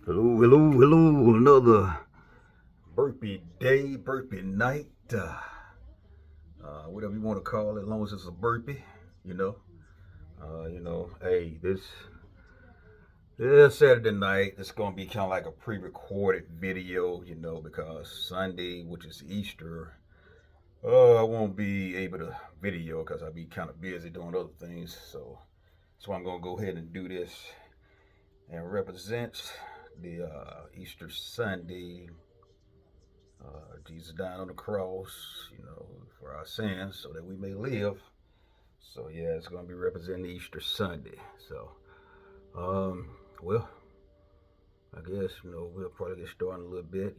Hello, hello, hello. Another burpee day, burpee night. Whatever you want to call it, as long as it's a burpee, you know. Hey, this Saturday night, it's gonna be kind of like a pre-recorded video, because Sunday, which is Easter, I won't be able to video because I'll be kind of busy doing other things. So I'm gonna go ahead and do this and represent the Easter Sunday. Jesus died on the cross, for our sins so that we may live. So yeah, it's going to be representing Easter Sunday. So, well, I guess we'll probably get started in a little bit.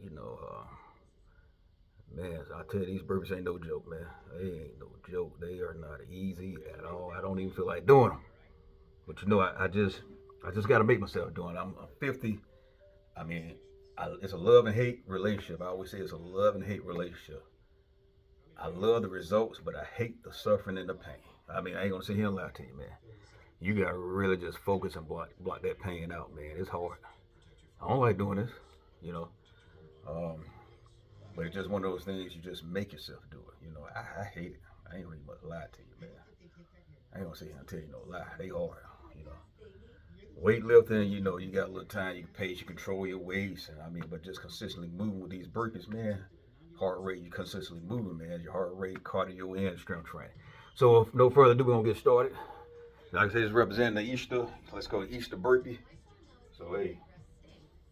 Man, I tell you, these burpees ain't no joke, man. They ain't no joke. They are not easy at all. I don't even feel like doing them. But I just got to make myself doing it. I'm 50. I mean, it's a love and hate relationship. I always say it's a love and hate relationship. I love the results, but I hate the suffering and the pain. I mean, I ain't gonna sit here and lie to you, man. You gotta really just focus and block that pain out, man. It's hard. I don't like doing this, you know. Um, but it's just one of those things you just make yourself do it. I hate it. I ain't really gonna lie to you, man. I ain't gonna sit here and tell you no lie. They hard, you know. Weightlifting, you got a little time, you can pace, you control your weights, and I mean, but just consistently moving with these burpees, man. Heart rate, you consistently moving, man. Your heart rate, cardio, and strength training. So, if no further ado, we're gonna get started. Like I said, it's representing the Easter. Let's go Easter burpee. So, hey,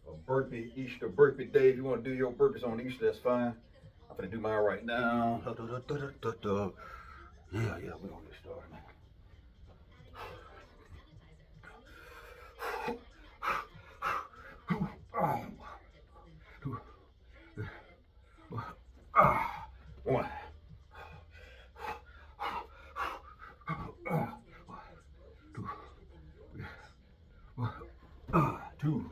a burpee, Easter burpee day. If you want to do your burpees on Easter, that's fine. I'm gonna do mine right now. Yeah, we're gonna get started, man. One. Two.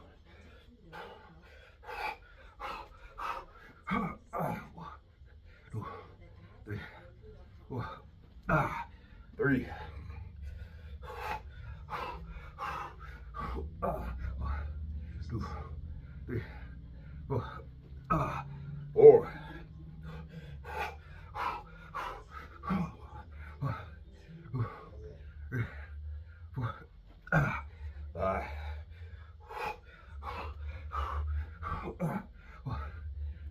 Three. Two, three, four. Five.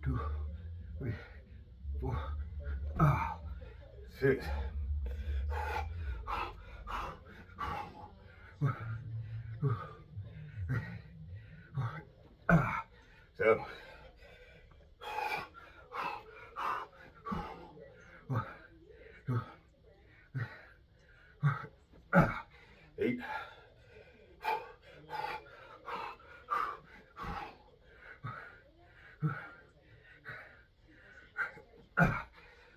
Two, three, four. Six. Seven. 8.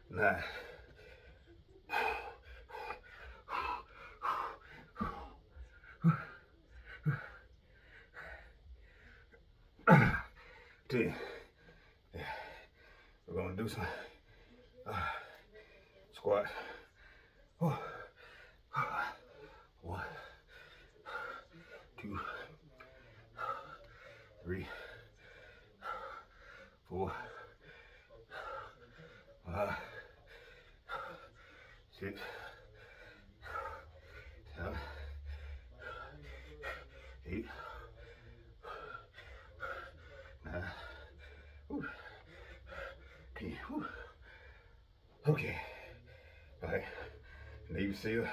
9. 10. Yeah. We're gonna do some squat. 1, 2, 3, 4, 5, 6, 7, 8, 9, 10. Okay. All right. Navy SEAL.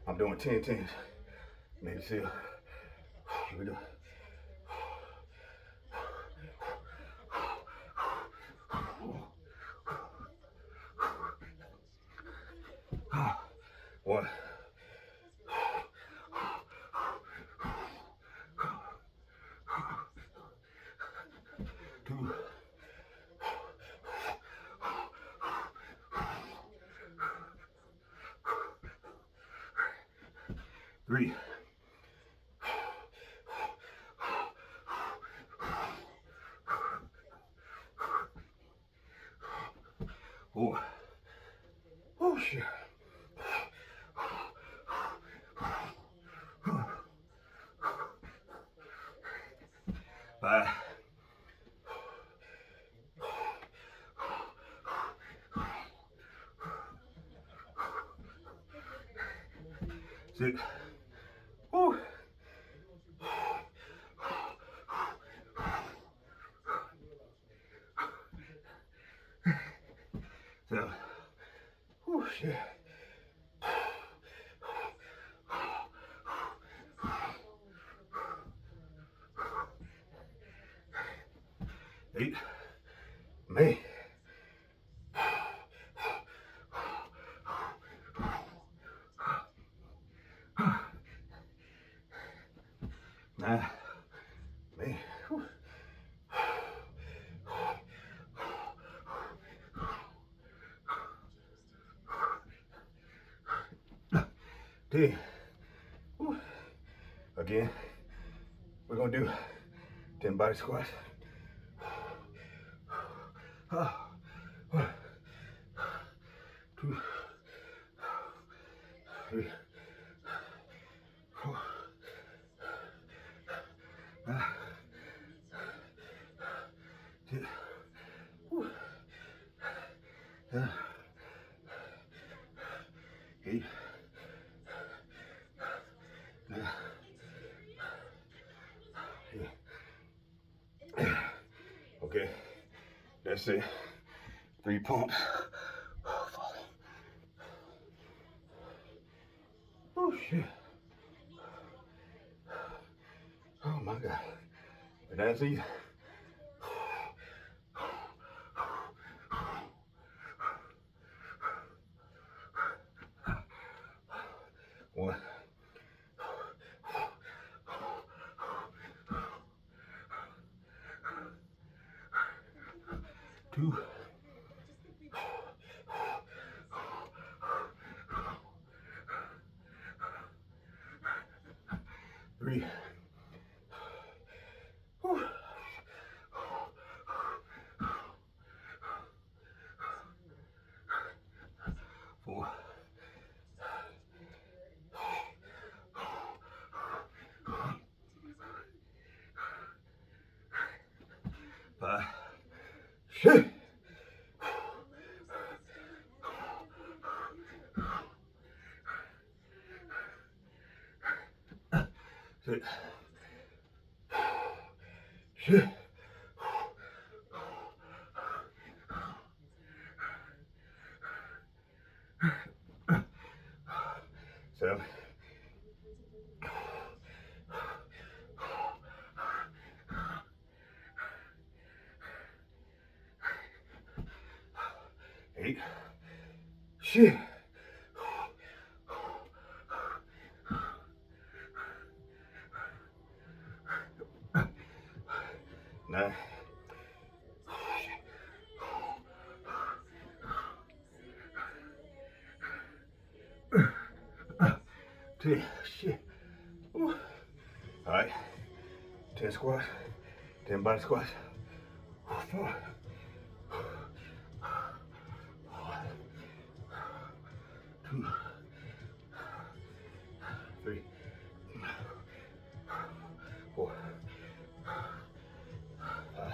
I'm doing 10 tens. Navy SEAL. Here we go. 1. 2. 3. 4. Oh shit. 5. 5, 6. Woo. 7. Woo, shit. 8. Man. 9. Man. Whew. 10. Whew. Again, we're gonna do 10 body squats. 1, 2, 3, 4, 5, 6, 7, 8, 9, 10. Okay, that's it. 3 pumps. Oh shit. Oh my God. But that's easy. 1, 2, 3, 4, 5. Shit. 6. Shit. 7. 8. Shit. 9. 10. Shit. Woo. All right. 10 squats. 10 body squats. 4. 2. 3. 4. 5.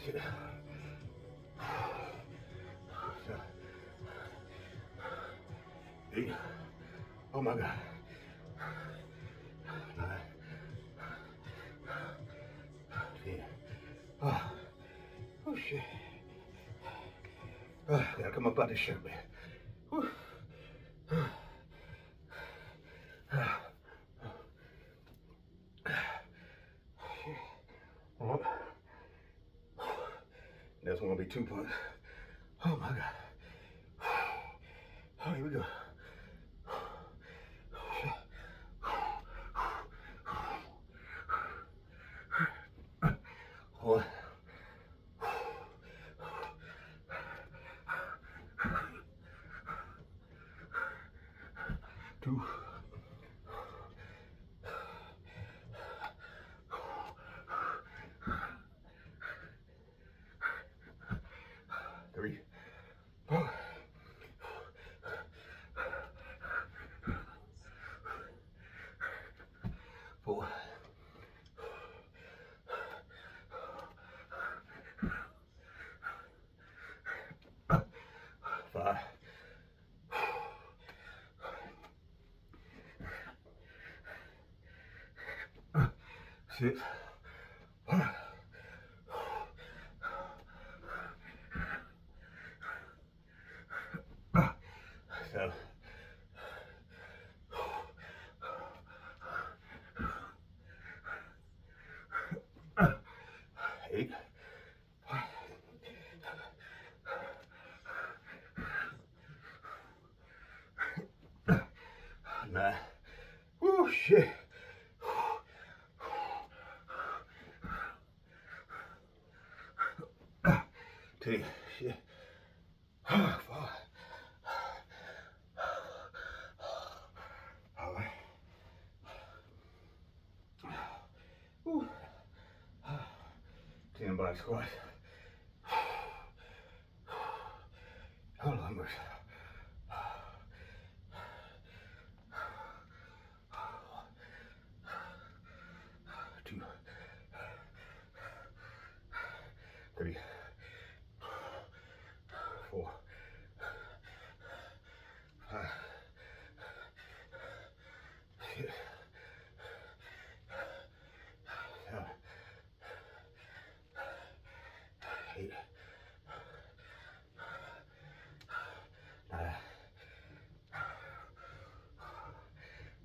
6. 7. 8. Oh my God. 9. 10. Oh, oh shit. Gotta come up out this shirt, man. Whew. That's gonna be 2 punches. Oh my God. Oh, here we go. 1. 2. 3. 4. Sit. 7, 8, 9. Woo, shit. 10. Shit. 5. All right. Woo. 10 body squats. Oh, Lord mercy. 2, 3, 4, 5, 6, 7, 8, 9,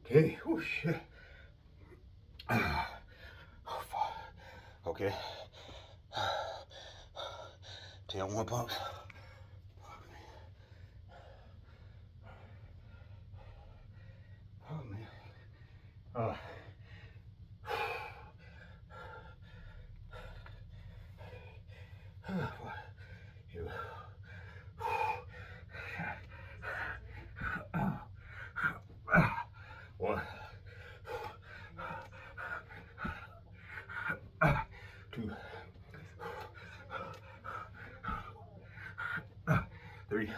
10. Oh, shit. Oh, fuck. Okay. 10 more pumps. Oh, man. Oh. Here we go. 1, 2, 3,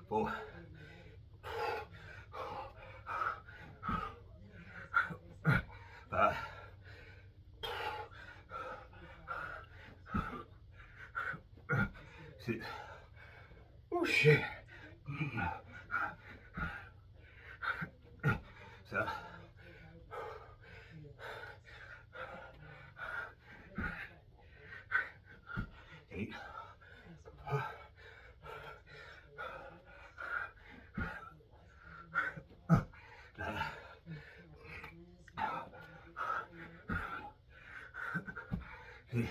4, 5, 6. Oh, shit. 7, 8, 9, 10.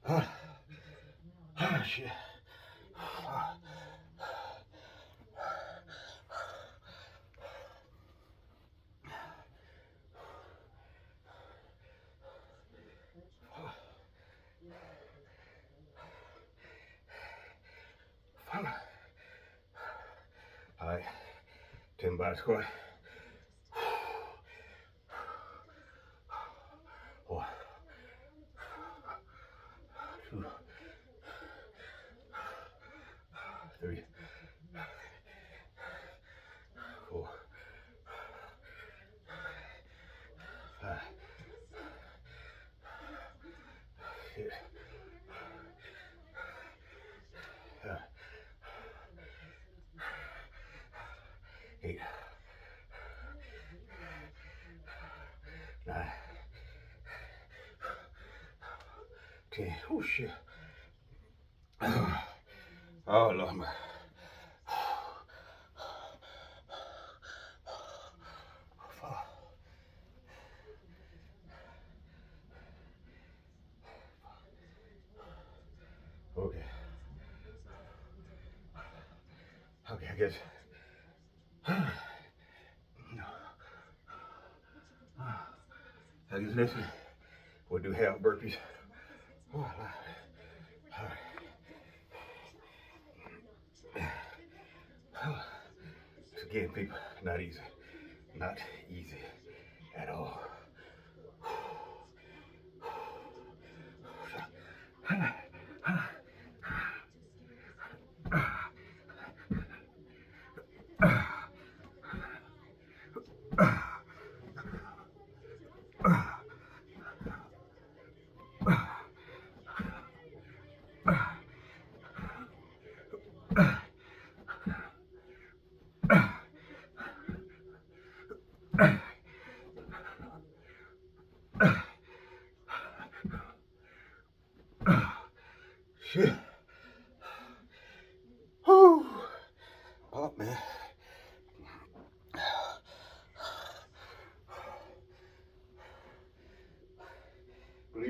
Oh, shit. All right, 10 body squat. 1, 2, 3, 4, 5, 6, 7, 8, 9, 10. Oh, shit. Oh, Lord, man. Okay. Okay, I guess. I guess next week we'll do half burpees. Oh, all right. Again, people, not easy. Not easy at all.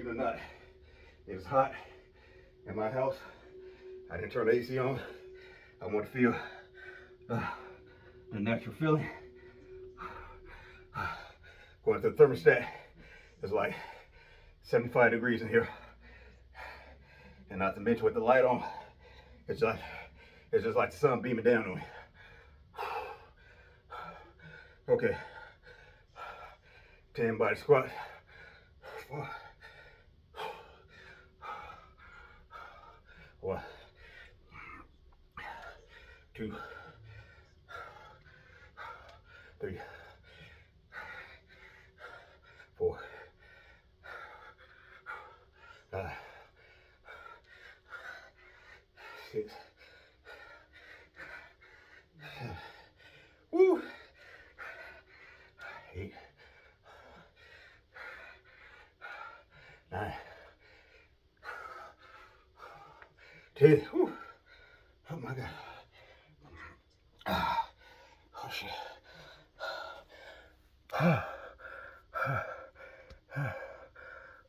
or not, it was hot in my house. I didn't turn the AC on. I want to feel the natural feeling. Going to the thermostat, it's like 75 degrees in here. And not to mention with the light on, it's just like the sun beaming down on me. Okay, 10 body squat. 1, 2, 3, 4, 5, 6, 7, woo, 8, 9, 10. Woo. Oh my God. Oh shit.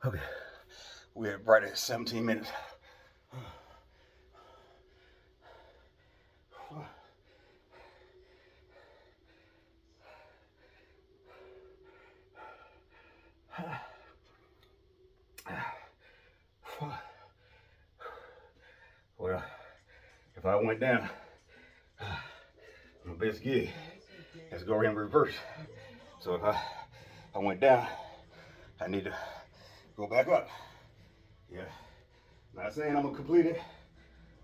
Okay. We're right at 17 minutes. Well, if I went down, my best gig is go in reverse. So if I went down, I need to go back up. Yeah. Not saying I'm gonna complete it,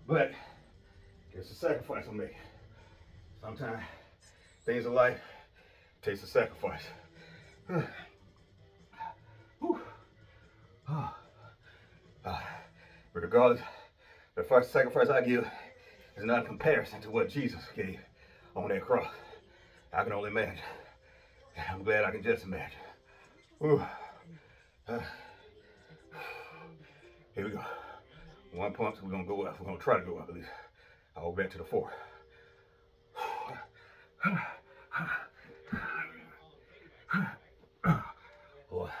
but it's a sacrifice I'm making. Sometimes things in life takes a sacrifice. But regardless, the first sacrifice I give is not in comparison to what Jesus gave on that cross. I can only imagine. I'm glad I can just imagine. Here we go. 1 pump, so we're gonna go up. We're gonna try to go up at least. I'll go back to the 4. 4.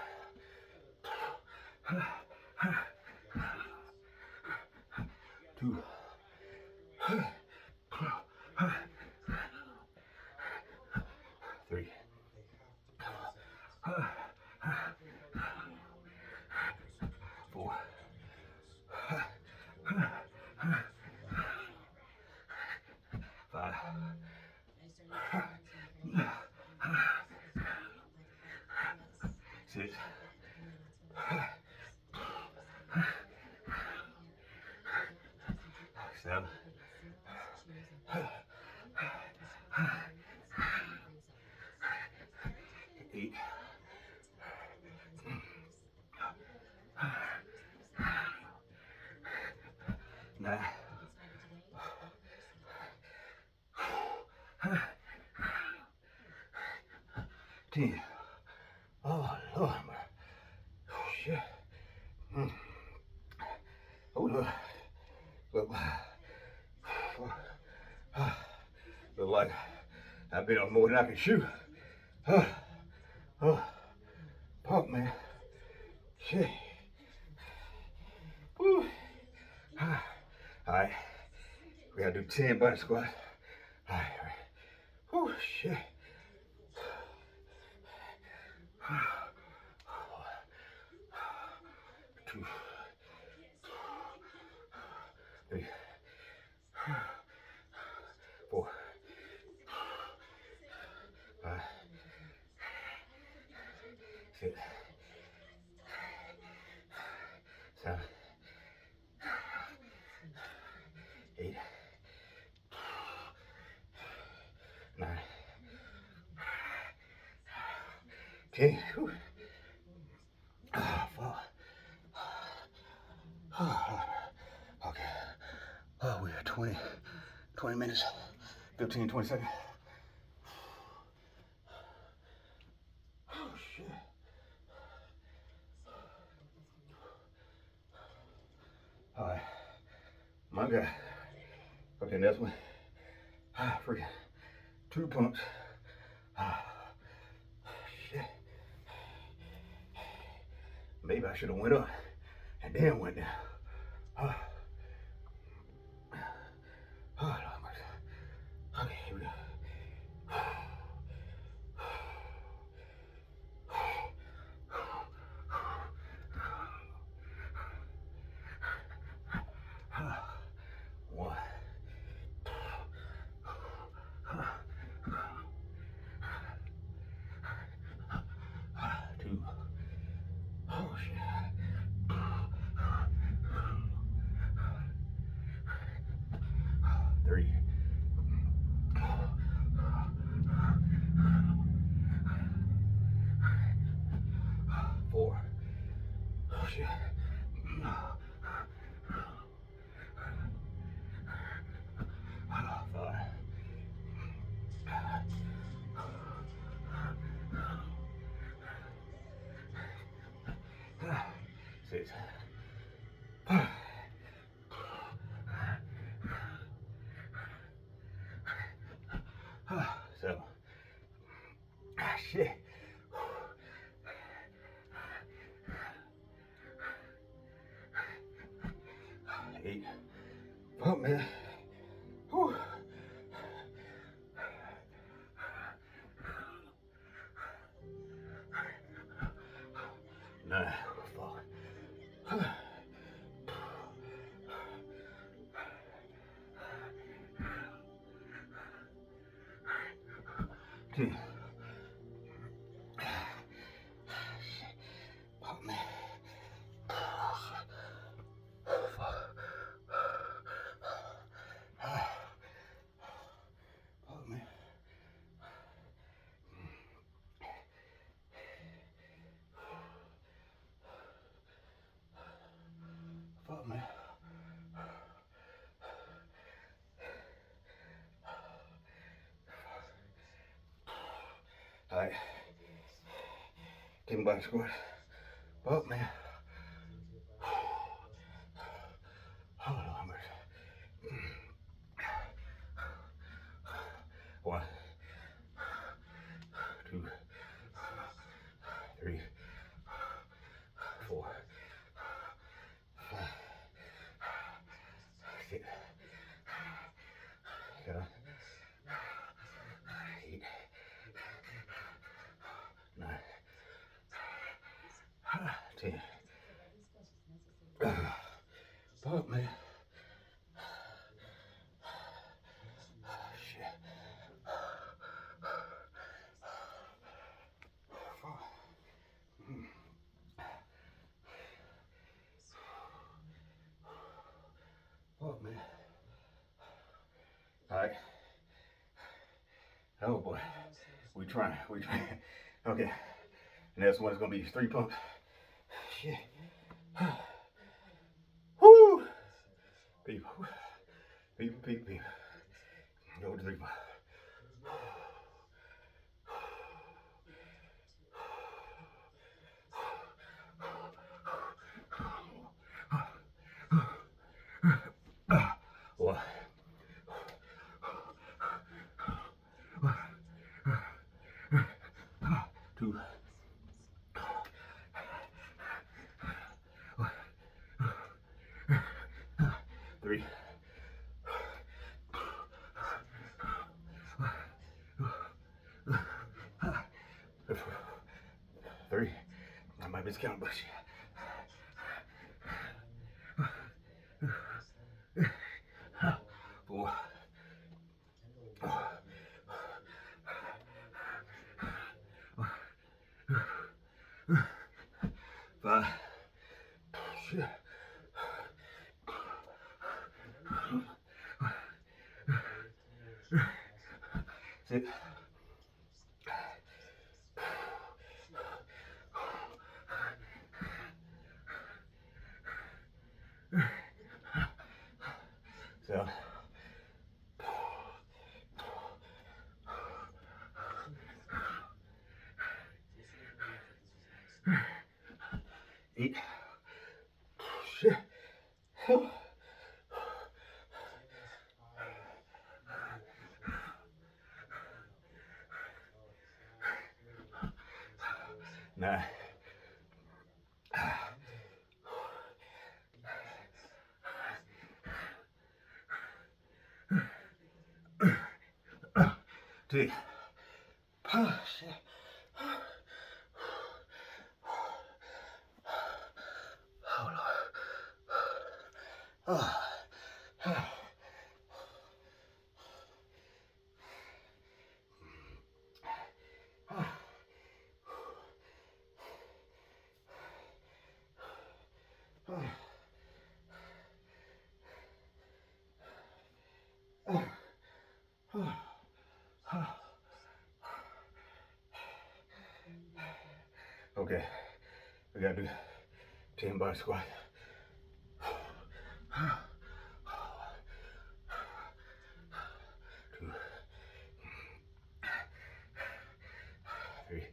2. 3. 4. 5. 6. 7. 8. 9. 10. Oh Lord, oh shit. Oh Lord. Look like I've been on more than I can shoot. Fuck, man. Shit. Woo. All right. We gotta do 10 body squats. All right. Oh shit. 2, 3, 4, 5, 6, 7, 8, 9, 10. Whew. Fuck. Okay. Oh, we are 20 minutes, 15, 20 seconds. Oh, shit. All right. My God. Okay, next one. Freaking 2 pumps. Shit. Maybe I should have went up. and then went down. Oh, oh, Lord mercy. Okay, here we go. 1, 2. Oh shit. 3. 4. Oh shit. 5. 6. 7. Ah, shit. 8. Fuck, man. Whew. 9. Fuck. 10. Fuck, man. Fuck, man. Fuck, man. All right. Get back squat. Fuck, man. Oh, Lord mercy. 1, 2, 3, 4, 5, 6, 7, 8, 9, 10. Fuck, man. Shit. Fuck. Fuck, man. All right. Oh boy. We trying. Okay. Next one is gonna be 3 pumps. Shit. Woo! People. Go to 3 pumps. 1, 2, 3, 3. I might miscount, but shit. 4. 5. Shit. 6. 7. 8. Shit. 9. See. Oh, shit. Oh, Lord. Oh. Okay, we gotta do 10 body squat. 2, 3,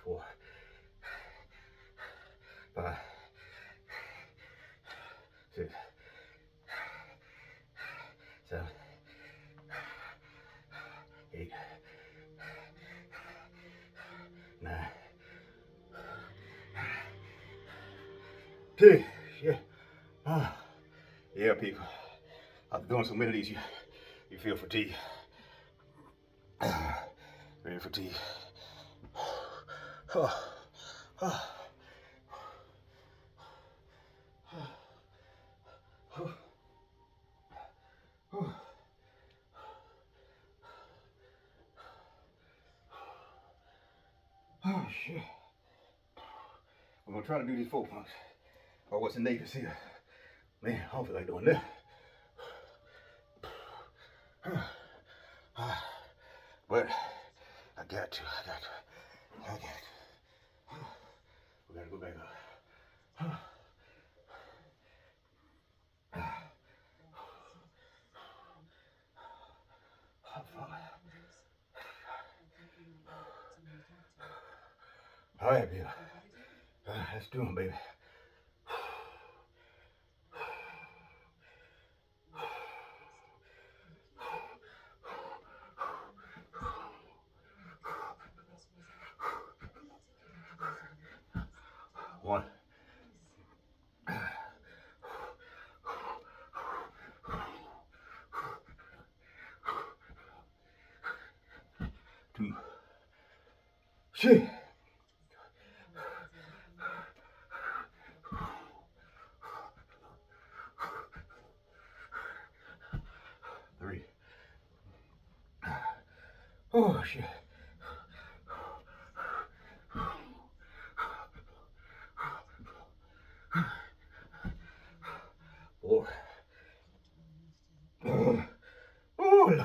4, 5, 6, 7, 8, 9, 10. Yeah. Yeah, people. After doing so many of these, you feel fatigue. Very fatigue. Oh, shit. I'm gonna try to do these 4 pumps. Or what's the natives here. Man, I don't feel like doing that. But I got to. We gotta go back up. All right, baby. Let's do them, baby. One. 2. Shit. 3. Oh, shit. 4. Oh, Lord.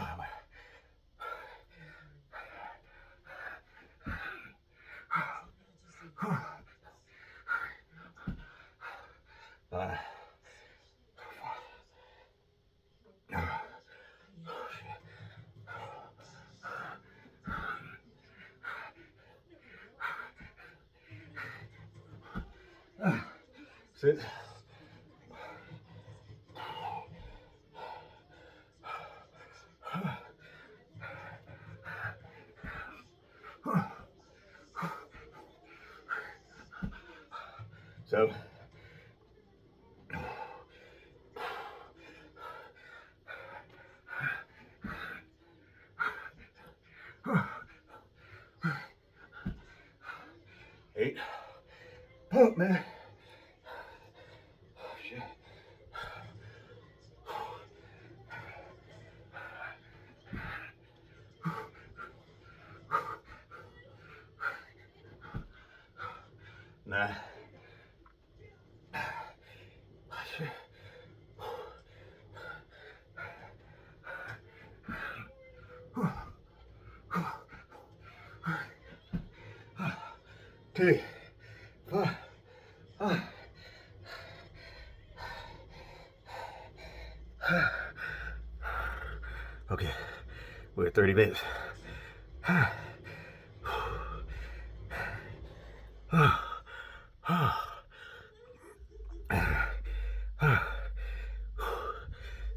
5. Sit. 7. 8. Pump, man. Shit. 9. Shit. 10. 5. Okay, we're at 30 minutes.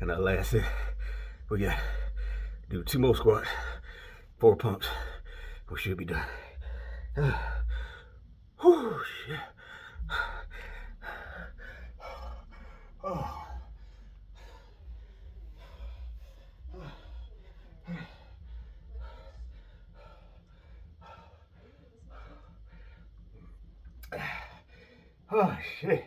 And our last set, we got do 2 more squats, 4 pumps. We should be done. Oh, shit. Oh. Oh, shit.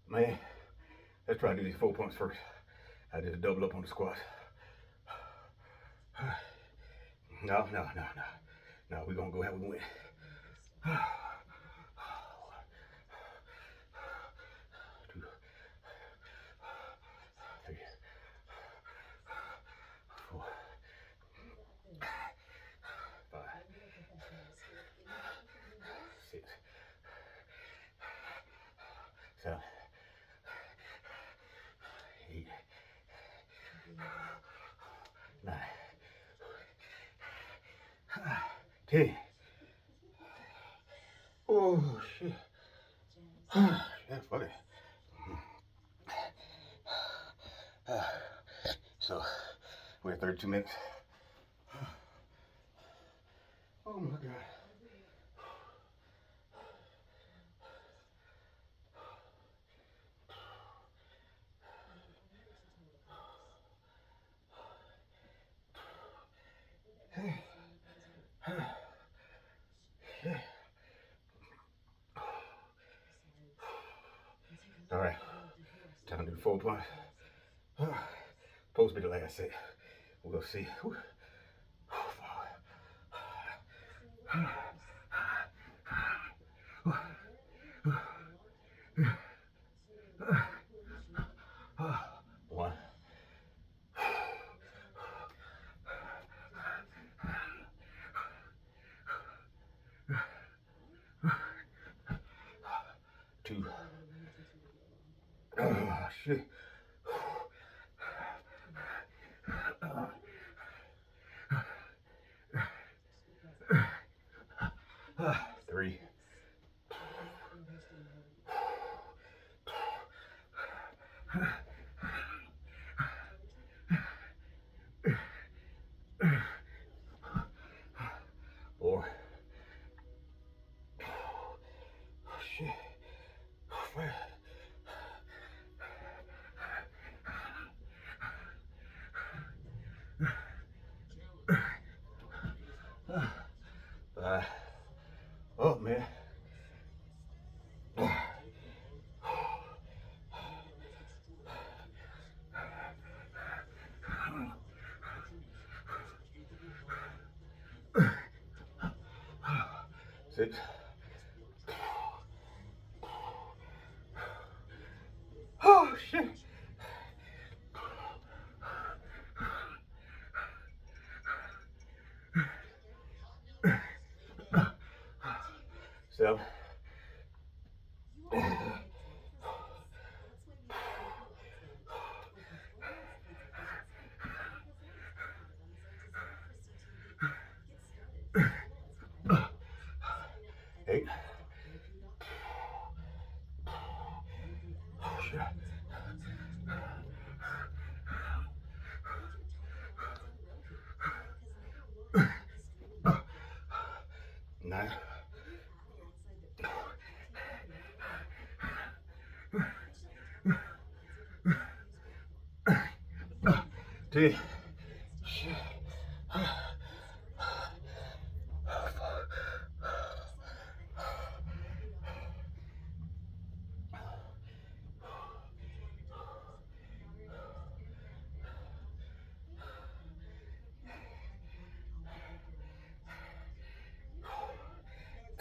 Man, let's try to do these 4 points first. I just double up on the squats. No. No, we're gonna go how we went. 2, 3, 4, 5, 6, 7, 8, 9, 10. Oh shit. That's funny. So we're at 32 minutes. Oh my god. All right, time to do 4 points. Supposed to be the last set. We'll go see. 1. 2. Oh shit. 3. 4. Oh shit. 5. 5. Oh man. 6. Oh shit. 7. 8. Oh shit. 9. 10. Shit.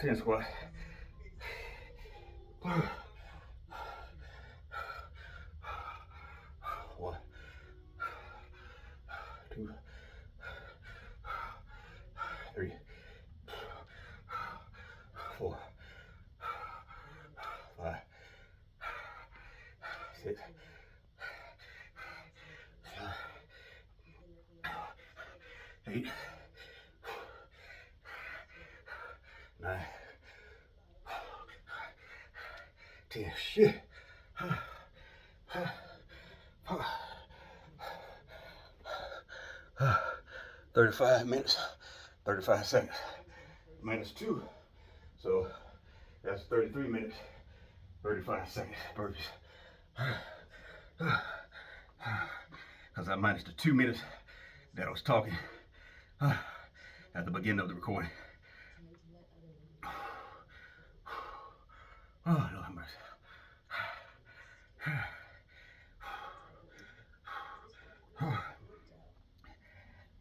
10 squat. 1, 2, 3, 4, 5, 6, 7, 8, 9, 10. Shit. 35 minutes, 35 seconds. Minus 2. So that's 33 minutes. 35 seconds burpees. Because I minus the 2 minutes that I was talking at the beginning of the recording. Oh, Lord have mercy.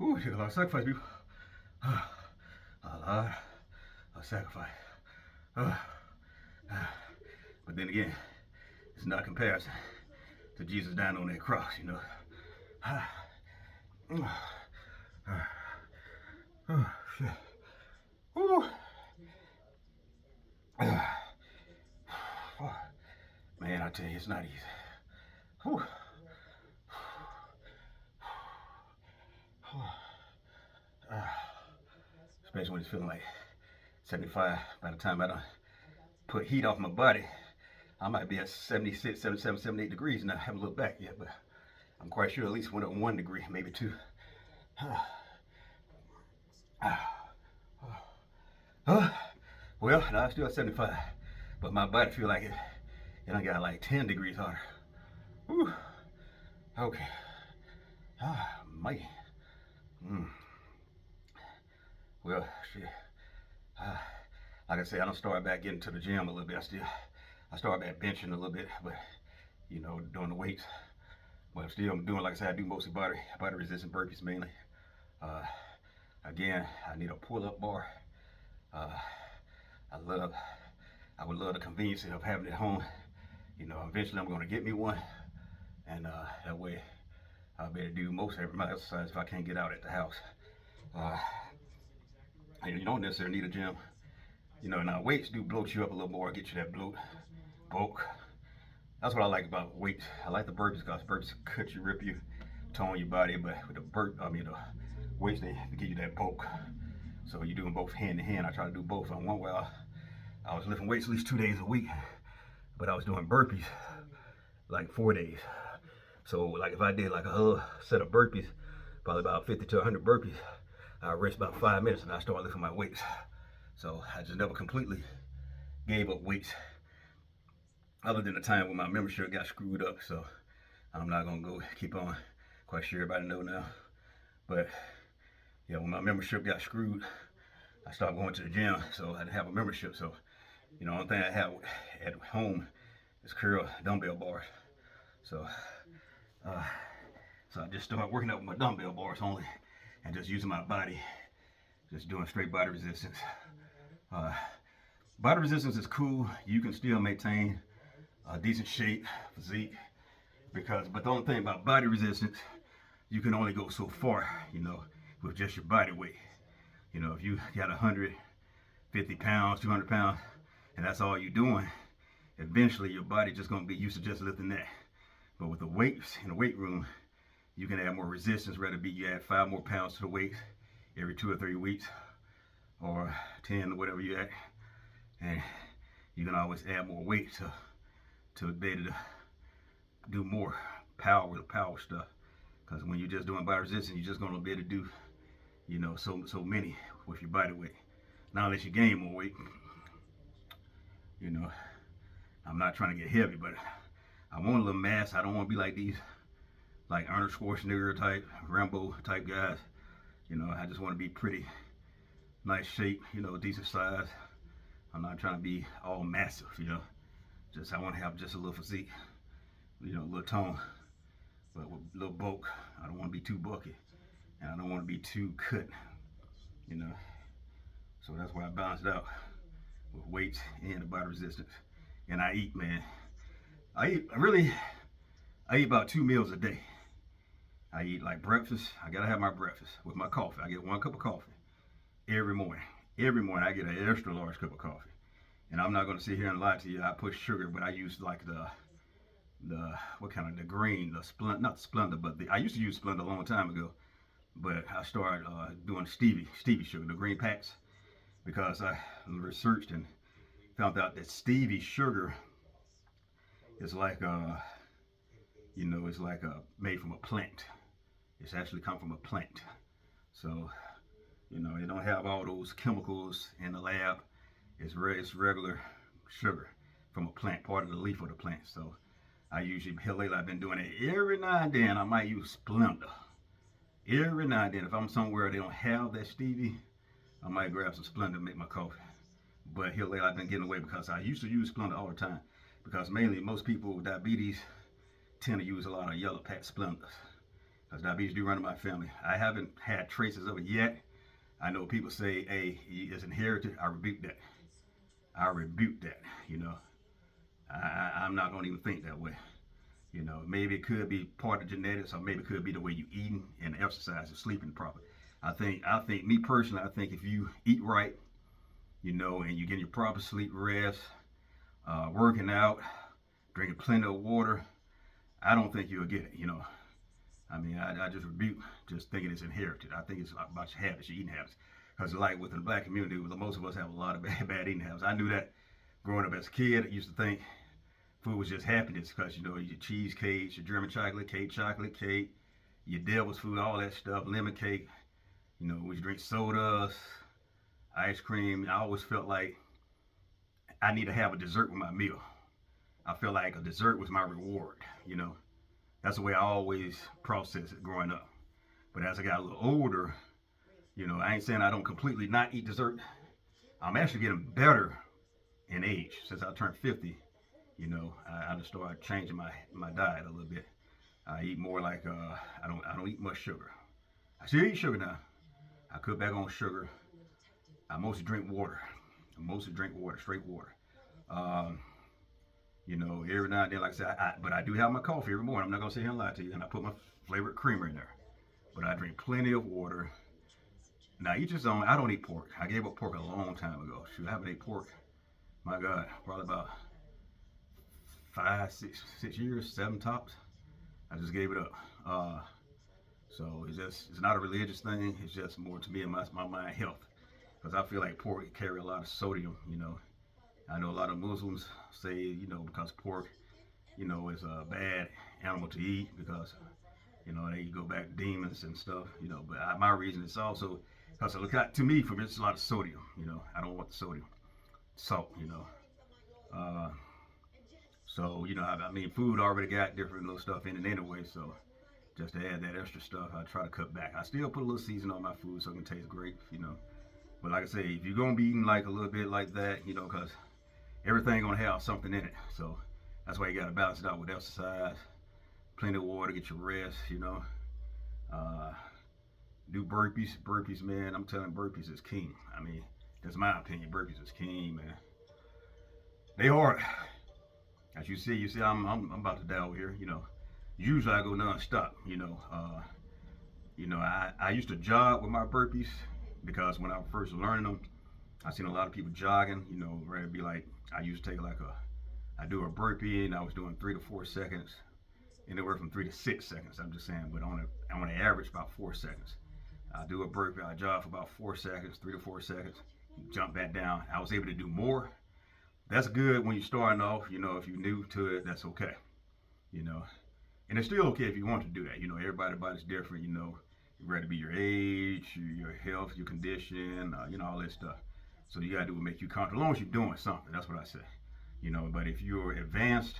Ooh, it took a lot of sacrifice, people. A lot of sacrifice. But then again, it's not comparison to Jesus dying on that cross, you know. Oh, shit. Ooh. Man, I tell you, it's not easy. Whew. Especially when it's feeling like 75. By the time I don't put heat off my body, I might be at 76, 77, 78 degrees now. I haven't looked back yet, but I'm quite sure at least went up 1 degree, maybe 2. Well, now I'm still at 75, but my body feel like it done got like 10 degrees hotter. Whew. Okay. Man. Well, shit. Like I said, I don't start back getting to the gym a little bit. I started back benching a little bit, but you know, doing the weights. But still, I'm doing, like I said, I do mostly body resistant burpees mainly. Again, I need a pull-up bar. I would love the convenience of having it at home. You know, eventually I'm going to get me one, and that way I'll be able to do most of my exercise if I can't get out at the house. You don't necessarily need a gym. You know, now weights do bloat you up a little more, get you that bulk. That's what I like about weights. I like the burpees because burpees cut you, rip you, tone your body, but with the weights, they give you that bulk. So you're doing both hand in hand. I try to do both. On one while I was lifting weights at least 2 days a week, but I was doing burpees like 4 days. So like if I did like a whole set of burpees, probably about 50 to 100 burpees, I rest about 5 minutes and I start lifting my weights. So I just never completely gave up weights, other than the time when my membership got screwed up. So I'm not gonna go keep on. Quite sure everybody know now. But yeah, when my membership got screwed, I stopped going to the gym, so I didn't have a membership. So, you know, the only thing I have at home is curl dumbbell bars. So I just started working out with my dumbbell bars only, and just using my body, just doing straight body resistance. Body resistance is cool. You can still maintain a decent shape, physique, but the only thing about body resistance, you can only go so far, you know, with just your body weight. You know, if you got 150 pounds, 200 pounds, and that's all you're doing, eventually your body just gonna be used to just lifting that. But with the weights in the weight room, you can add more resistance, whether it be you add 5 more pounds to the weight every 2 or 3 weeks, or 10 or whatever you add, and you can always add more weight to be able to do more power stuff. Because when you're just doing body resistance, you're just gonna be able to do, you know, so many with your body weight. Not unless you gain more weight. You know, I'm not trying to get heavy, but I want a little mass. I don't want to be like these, like Arnold Schwarzenegger type, Rambo type guys. You know, I just want to be pretty nice shape, you know, decent size. I'm not trying to be all massive, you know. Just I want to have just a little physique, you know, a little tone, but with a little bulk. I don't want to be too bulky, and I don't want to be too cut, you know. So that's why I balance it out with weights and the body resistance. And I eat, man. I eat about 2 meals a day. I eat like breakfast. I gotta have my breakfast with my coffee. I get 1 cup of coffee every morning. Every morning I get an extra large cup of coffee. And I'm not gonna sit here and lie to you. I put sugar, but I use like the green, not Splenda, but I used to use Splenda a long time ago. But I started doing Stevie sugar, the green packs, because I researched and found out that Stevie sugar is like you know, it's like made from a plant. It's actually come from a plant. So, you know, it don't have all those chemicals in the lab. It's regular sugar. from a plant, part of the leaf of the plant. So I usually, here lately, I've been doing it every now and then. I might use Splenda. Every now and then, if I'm somewhere they don't have that stevia, I might grab some Splenda to make my coffee. But here lately, I've been getting away because I used to use Splenda all the time. Because mainly, most people with diabetes tend to use a lot of yellow pack Splendas. Because diabetes do run in my family. I haven't had traces of it yet. I know people say, hey, it's inherited. I rebuke that. I rebuke that, you know. I'm not going to even think that way. You know, maybe it could be part of genetics, or maybe it could be the way you eating and exercise and sleeping properly. I think me personally, I think if you eat right, you know, and you get your proper sleep, rest, working out, drinking plenty of water, I don't think you'll get it, you know. I mean, I just rebuke just thinking it's inherited. I think it's about your habits, your eating habits. Because like within the black community, most of us have a lot of bad eating habits. I knew that growing up as a kid. I used to think food was just happiness because, you know, your cheesecakes, your German chocolate cake, your devil's food, all that stuff, lemon cake. You know, we drink sodas, ice cream. I always felt like I need to have a dessert with my meal. I felt like a dessert was my reward, you know. That's the way I always processed it growing up. But as I got a little older, you know, I ain't saying I don't completely not eat dessert. I'm actually getting better in age. Since I turned 50, you know, I just started changing my diet a little bit. I eat more like I don't eat much sugar. I still eat sugar now. I cut back on sugar. I mostly drink water. Straight water. Um, you know, every now and then, like I said, but I do have my coffee every morning. I'm not gonna sit here and lie to you, and I put my flavored creamer in there. But I drink plenty of water. Now, each his own. I don't eat pork. I gave up pork a long time ago. Shoot, I haven't ate pork. My God, probably about 5, 6 years, 7 tops. I just gave it up. So it's not a religious thing. It's just more to me and my mind health. Because I feel like pork carry a lot of sodium, you know. I know a lot of Muslims say, you know, because pork, you know, is a bad animal to eat because, you know, they go back demons and stuff, you know. But my reason is also because to me, for me, it's a lot of sodium, you know. I don't want the sodium. Salt, you know. Uh, so, you know, I mean, food already got different little stuff in it anyway, so just to add that extra stuff, I try to cut back. I still put a little seasoning on my food so it can taste great, you know. But like I say, if you're gonna be eating like a little bit like that, you know, because everything gonna have something in it. So that's why you gotta balance it out with exercise, plenty of water, get your rest, you know. Uh, do burpees. Burpees, man. I'm telling you, burpees is king. I mean, that's my opinion. Burpees is king, man. They hard. As you see, I'm about to die over here, you know. Usually I go non-stop, you know. I used to jog with my burpees because when I was first learning them, I seen a lot of people jogging, you know, where it'd be like, I used to take I do a burpee and I was doing 3 to 4 seconds, anywhere from 3 to 6 seconds, I'm just saying, but on an average about 4 seconds. I do a burpee, I jog for about 4 seconds, 3 to 4 seconds, jump back down. I was able to do more. That's good when you're starting off, you know, if you're new to it, that's okay, you know. And it's still okay if you want to do that, you know, everybody's body's different, you know. Rather be your age, your health, your condition, you know, all that stuff. So you gotta do what makes you comfortable, as long as you're doing something. That's what I say, you know. But if you're advanced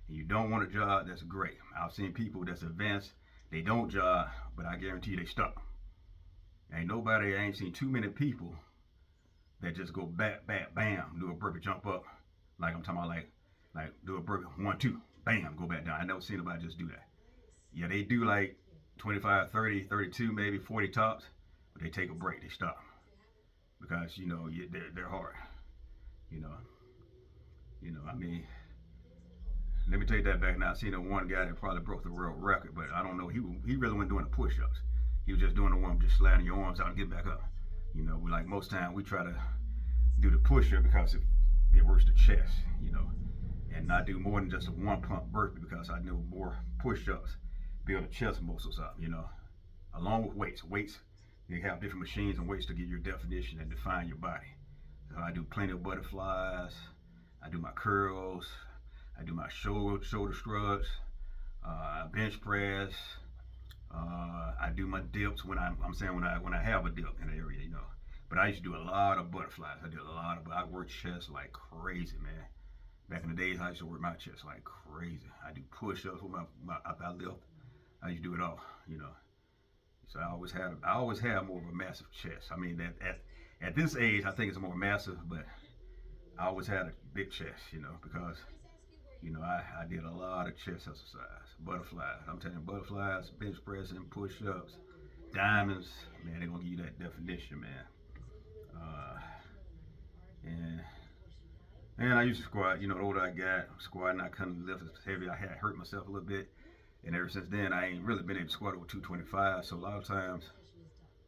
and you don't want to jog, that's great. I've seen people that's advanced, they don't jog, but I guarantee they stop. I ain't seen too many people that just go back, bam, do a burpee, jump up, like I'm talking about, like do a burpee, 1, 2, bam, go back down. I never seen nobody just do that. Yeah, they do like 25, 30, 32, maybe 40 tops, but they take a break, they stop. Because, you know, they're hard. You know, I mean, let me take that back now. I seen one guy that probably broke the world record, but I don't know, he really wasn't doing the push-ups. He was just doing the one, just sliding your arms out and get back up. You know, like most time we try to do the push-up because it works the chest, you know, and not do more than just a 1 pump burpee because I know more push-ups build the chest muscles up, you know, along with weights. Weights, you have different machines and weights to give your definition and define your body. So I do plenty of butterflies. I do my curls. I do my shoulder shrugs, bench press. I do my dips when I'm saying when I have a dip in the area, you know. But I used to do a lot of butterflies. I work chest like crazy, man. Back in the days, I used to work my chest like crazy. I do push-ups with my I lift. I used to do it all, you know. So I always have more of a massive chest. I mean, at this age, I think it's more massive, but I always had a big chest, you know, because I did a lot of chest exercise, butterflies. I'm telling you, butterflies, bench pressing, push-ups, diamonds. Man, they're gonna give you that definition, man. Uh, and and I used to squat. You know, the older I got, squatting, I couldn't lift as heavy. I had hurt myself a little bit, and ever since then, I ain't really been able to squat over 225. So a lot of times,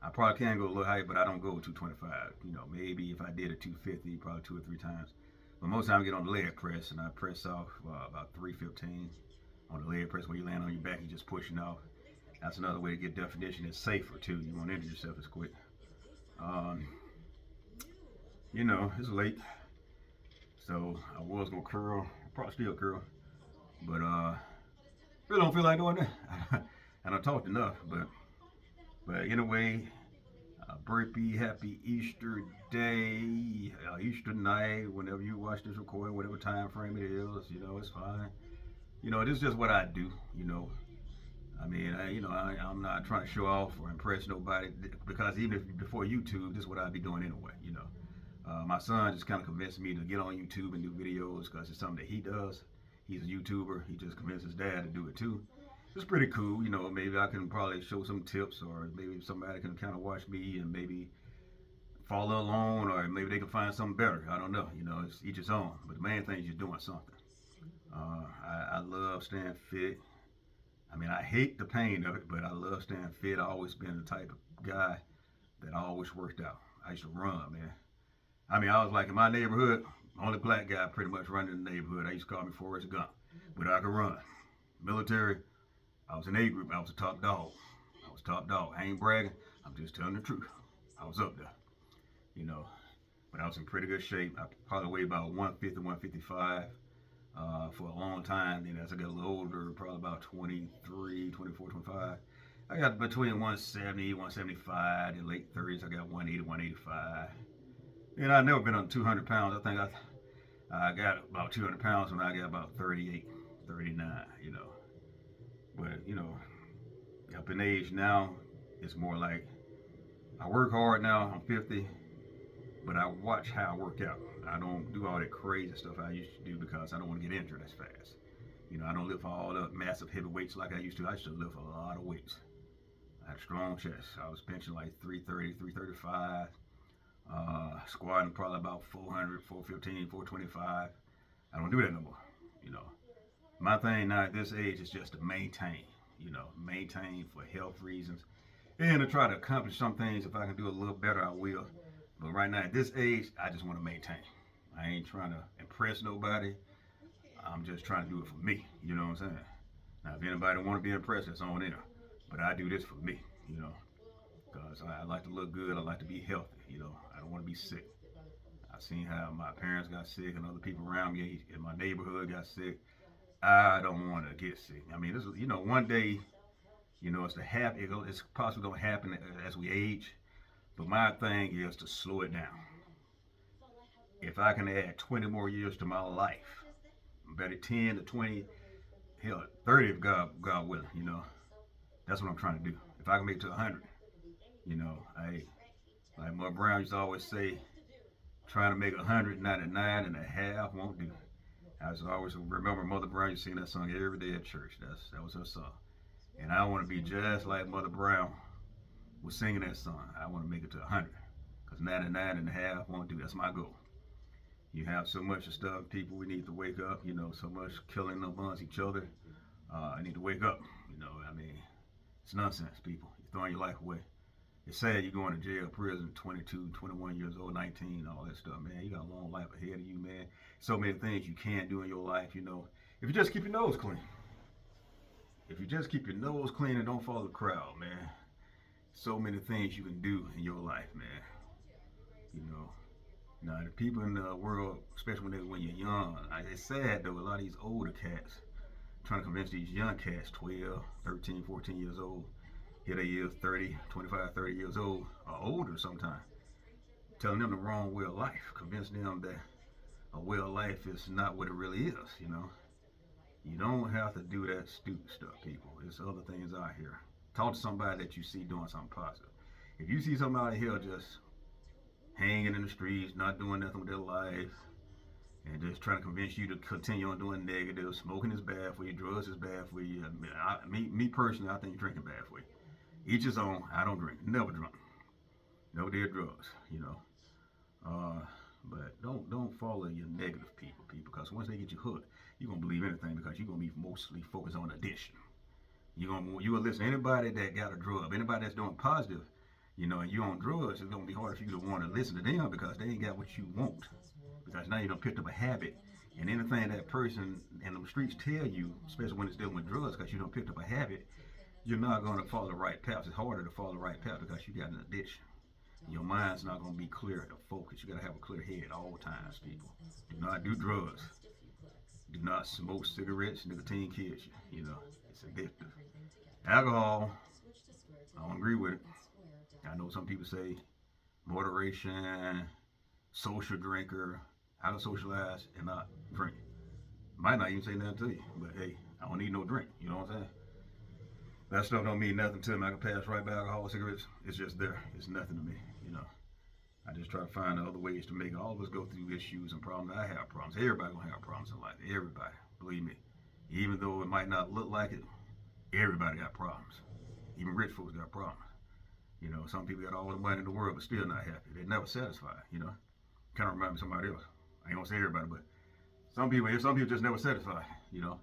I probably can go a little higher, but I don't go 225. You know, maybe if I did a 250, probably 2 or 3 times. But most time I get on the leg press, and I press off about 315 on the leg press. Where you land on your back, you're just pushing off. That's another way to get definition. It's safer too. You won't injure yourself as quick. Um, you know, it's late, so I was gonna curl, probably still curl, but really don't feel like doing that. And I talked enough, but anyway, burpee, happy Easter day, Easter night, whenever you watch this recording, whatever time frame it is, you know, it's fine. You know, this is just what I do, you know. I mean, I'm not trying to show off or impress nobody because even if before YouTube, this is what I'd be doing anyway, you know. My son just kind of convinced me to get on YouTube and do videos because it's something that he does. He's a YouTuber. He just convinced his dad to do it too. It's pretty cool, you know. Maybe I can probably show some tips, or maybe somebody can kind of watch me and maybe follow along, or maybe they can find something better. I don't know. You know, it's each its own. But the main thing is you're doing something. I love staying fit. I mean, I hate the pain of it, but I love staying fit. I've always been the type of guy that always worked out. I used to run, man. I mean, I was like in my neighborhood, only black guy pretty much running in the neighborhood. I used to call me Forrest Gump, but I could run. Military, I was in A group. I was a top dog. I was top dog. I ain't bragging. I'm just telling the truth. I was up there, you know. But I was in pretty good shape. I probably weighed about 150, 155 for a long time. Then as I got a little older, probably about 23, 24, 25, I got between 170, 175. In late 30s, I got 180, 185. And I've never been on 200 pounds. I think I got about 200 pounds when I got about 38, 39, you know. But, you know, up in age now, it's more like I work hard now. I'm 50, but I watch how I work out. I don't do all that crazy stuff I used to do because I don't want to get injured as fast. You know, I don't lift all the massive heavy weights like I used to. I used to lift a lot of weights. I had a strong chest. I was benching like 330, 335. Squatting probably about 400, 415, 425. I don't do that no more. You know, my thing now at this age is just to maintain. You know, maintain for health reasons, and to try to accomplish some things. If I can do a little better, I will. But right now at this age, I just want to maintain. I ain't trying to impress nobody. I'm just trying to do it for me. You know what I'm saying? Now, if anybody want to be impressed, that's on them. But I do this for me. You know. Because I like to look good. I like to be healthy. You know, I don't want to be sick. I've seen how my parents got sick and other people around me in my neighborhood got sick. I don't want to get sick. I mean, this is, you know, one day, you know, it's possibly going to happen as we age. But my thing is to slow it down. If I can add 20 more years to my life, better 10 to 20, hell, 30 if God willing, you know. That's what I'm trying to do. If I can make it to 100, you know, like Mother Brown used to always say, trying to make 199 and a half won't do. I just always remember Mother Brown used to sing that song every day at church. That was her song. And I want to be just like Mother Brown was singing that song. I want to make it to 100. Because 99 and a half won't do. That's my goal. You have so much of stuff, people, we need to wake up. You know, so much killing amongst each other. I need to wake up. You know, I mean, it's nonsense, people. You're throwing your life away. It's sad you're going to jail, prison, 22, 21 years old, 19, all that stuff, man. You got a long life ahead of you, man. So many things you can do in your life, you know. If you just keep your nose clean. If you just keep your nose clean and don't follow the crowd, man. So many things you can do in your life, man. You know. Now, the people in the world, especially when you're young, it's sad, though, a lot of these older cats trying to convince these young cats, 12, 13, 14 years old, here they is 30, 25, 30 years old, or older sometimes, telling them the wrong way of life, convincing them that, a way of life is not what it really is, you know. You don't have to do that stupid stuff, people. There's other things out here. Talk to somebody that you see doing something positive. If you see somebody here just hanging in the streets, not doing nothing with their life, and just trying to convince you to continue on doing negative, smoking is bad for you, drugs is bad for you. Me personally, I think drinking bad for you. Each his own. I don't drink. Never drunk. Never did drugs. You know. Uh, but don't follow your negative people, because once they get you hooked, you're gonna believe anything because you're gonna be mostly focused on addiction. You will listen to anybody that got a drug, anybody that's doing positive, you know, and you on drugs. It's gonna be hard for you to want to listen to them because they ain't got what you want. Because now you done picked up a habit, and anything that person in the streets tell you, especially when it's dealing with drugs, because you done picked up a habit, you're not gonna follow the right path. It's harder to follow the right path because you got an addiction. Your mind's not going to be clear to focus. You got to have a clear head all times, people. Do not do drugs. Do not smoke cigarettes. Nicotine kills you. You know, it's addictive. Alcohol, I don't agree with it. I know some people say moderation, social drinker. How to socialize and not drink. Might not even say nothing to you, but hey, I don't need no drink. You know what I'm saying? That stuff don't mean nothing to me. I can pass right by alcohol, cigarettes. It's just there. It's nothing to me. You know. I just try to find other ways to make it. All of us go through issues and problems. I have problems. Everybody gonna have problems in life. Everybody. Believe me. Even though it might not look like it, everybody got problems. Even rich folks got problems. You know, some people got all the money in the world but still not happy. They're never satisfied, you know. Kind of remind me of somebody else. I ain't gonna say everybody, but some people just never satisfied, you know.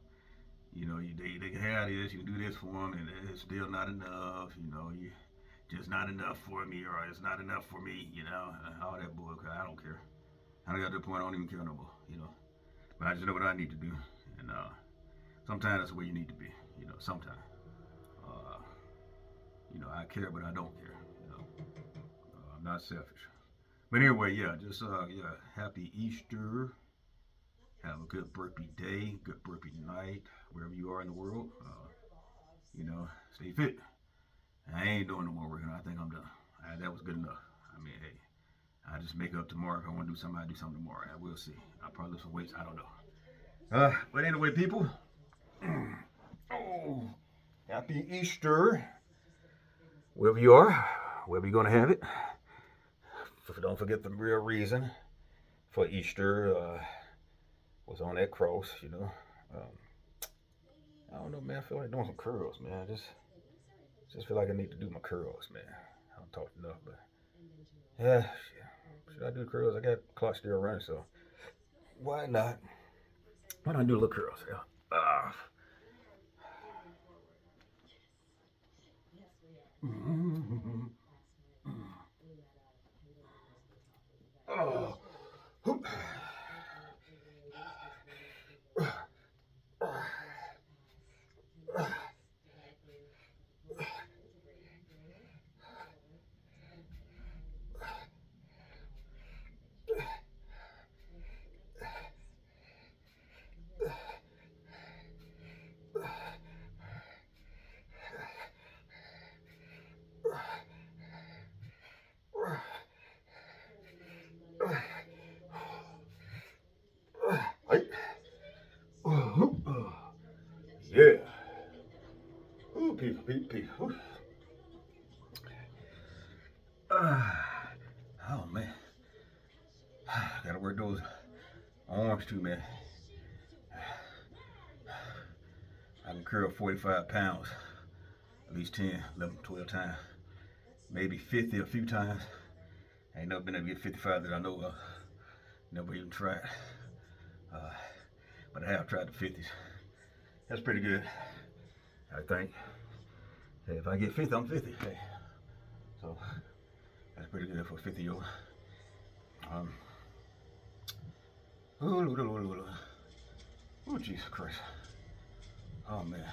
You know, they can have this, you can do this for them, and it's still not enough. You know, you just not enough for me, or it's not enough for me. You know, all that bull. I don't care. I got to the point I don't even care no more. You know, but I just know what I need to do, and sometimes that's where you need to be. You know, sometimes. You know, I care, but I don't care. You know, I'm not selfish. But anyway, yeah, just yeah, happy Easter. Have a good burpee day, good burpee night, wherever you are in the world. You know, stay fit. I ain't doing no more working. I think I'm done. That was good enough. I mean, hey, I just make up tomorrow. If I want to do something, I do something tomorrow. I will see. I'll probably lose some weights. I don't know. But anyway, people. Oh, happy Easter. Wherever you are, wherever you're going to have it. Don't forget the real reason for Easter was on that cross, you know. I don't know, man. I feel like doing some curls, man. Just feel like I need to do my curls, man. I don't talk enough, but yeah, should I do curls? I got clock still running, so why not? Why not do a little curls? Yeah. Oh. Yeah. Ooh, people. Oh man, gotta work those arms too, man. I can curl 45 pounds, at least 10, 11, 12 times, maybe 50 a few times. I ain't never been able to get 55 that I know of. Never even tried. Uh, but I have tried the 50s. That's pretty good, I think. Hey, if I get 50, I'm 50. Hey, so that's pretty good for a 50-year-old. Oh, Jesus Christ. Oh, man.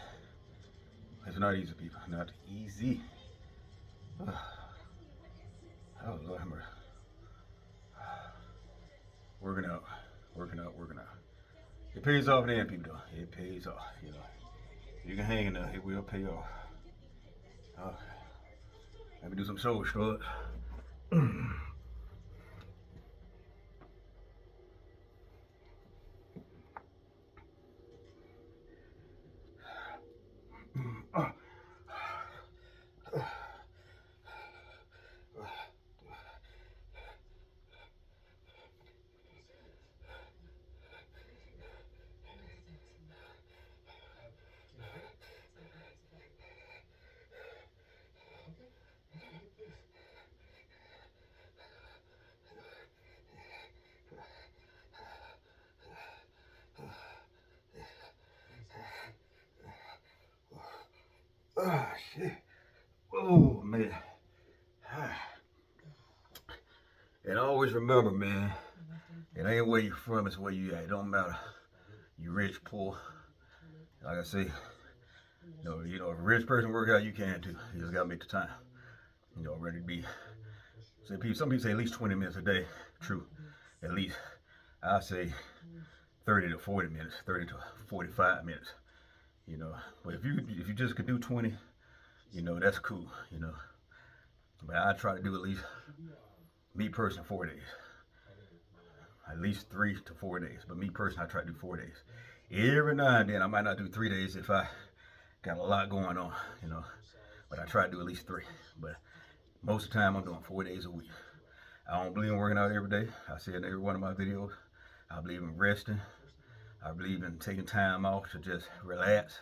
It's not easy, people. Not easy. Oh, Lord have mercy. Working out. It pays off in the end, people, though. It pays off, you know. You can hang in there. It will pay off. Let me do some soul struts. And always remember, man, it ain't where you from, it's where you at. It don't matter. You rich, poor. Like I say, if a rich person work out, you can too. You just gotta make the time. Ready to be. Some people say at least 20 minutes a day. True. At least. I say 30 to 40 minutes, 30 to 45 minutes. But if you just could do 20, that's cool. But I try to do at least, me personally, 4 days. At least 3 to 4 days. But me personally, I try to do 4 days. Every now and then, I might not do 3 days if I got a lot going on. But I try to do at least 3. But most of the time, I'm doing 4 days a week. I don't believe in working out every day. I say in every one of my videos. I believe in resting. I believe in taking time off to just relax,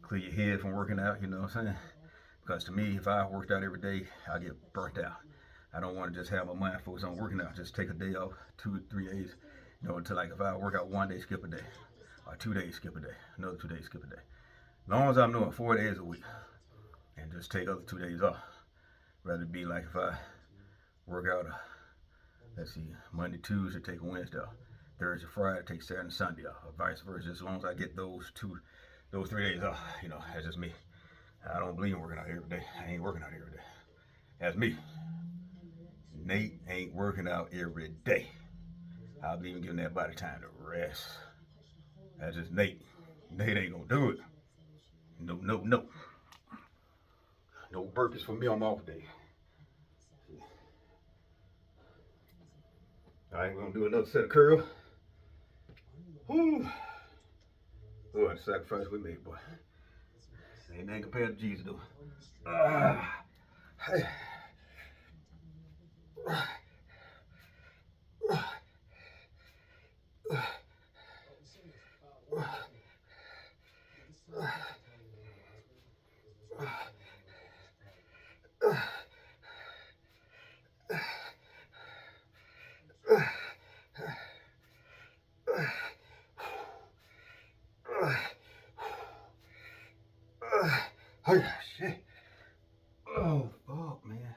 clear your head from working out, you know what I'm saying? Because to me, if I worked out every day, I get burnt out. I don't want to just have my mind focused on working out. Just take a day off, 2 or 3 days, until like if I work out 1 day, skip a day. Or 2 days, skip a day. Another 2 days, skip a day. As long as I'm doing 4 days a week and just take other 2 days off. Rather it be like if I work out, Monday, Tuesday, take a Wednesday off. Thursday, Friday, take Saturday and Sunday off, or vice versa. As long as I get those 3 days off, that's just me. I don't believe in working out every day. I ain't working out every day. That's me. Nate ain't working out every day. I believe in giving that body time to rest. That's just Nate. Nate ain't gonna do it. No. No burpees for me on my off day. I ain't gonna do another set of curls. Whew. What a sacrifice we made, boy. Ain't nothing compared to Jesus, though. Hey. Oh, shit. Oh, fuck, man.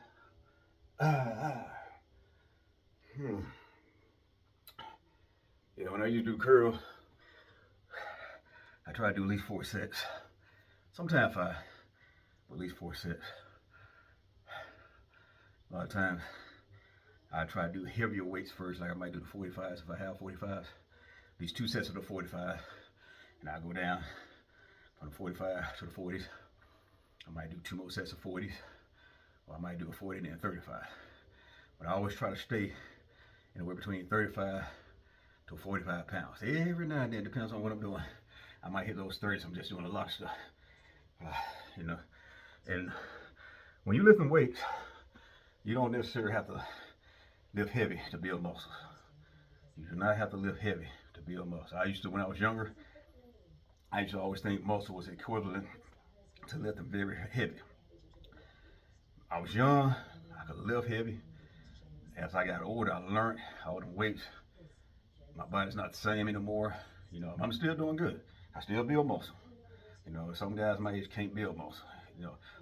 When I used to do curls, I try to do at least 4 sets. Sometimes 5, but at least 4 sets. A lot of times, I try to do heavier weights first, like I might do the 45s if I have 45s. These 2 sets of the 45, and I go down from the 45 to the 40s. I might do 2 more sets of 40s, or I might do a 40 and then 35. But I always try to stay anywhere between 35 to 45 pounds. Every now and then, depends on what I'm doing. I might hit those 30s. I'm just doing a lot of stuff. And when you're lifting weights, you don't necessarily have to lift heavy to build muscles. You do not have to lift heavy to build muscle. When I was younger, I used to always think muscle was equivalent to lifting very heavy. I was young, I could lift heavy. As I got older, I learned all them weights. My body's not the same anymore. I'm still doing good. I still build muscle. Some guys my age can't build muscle.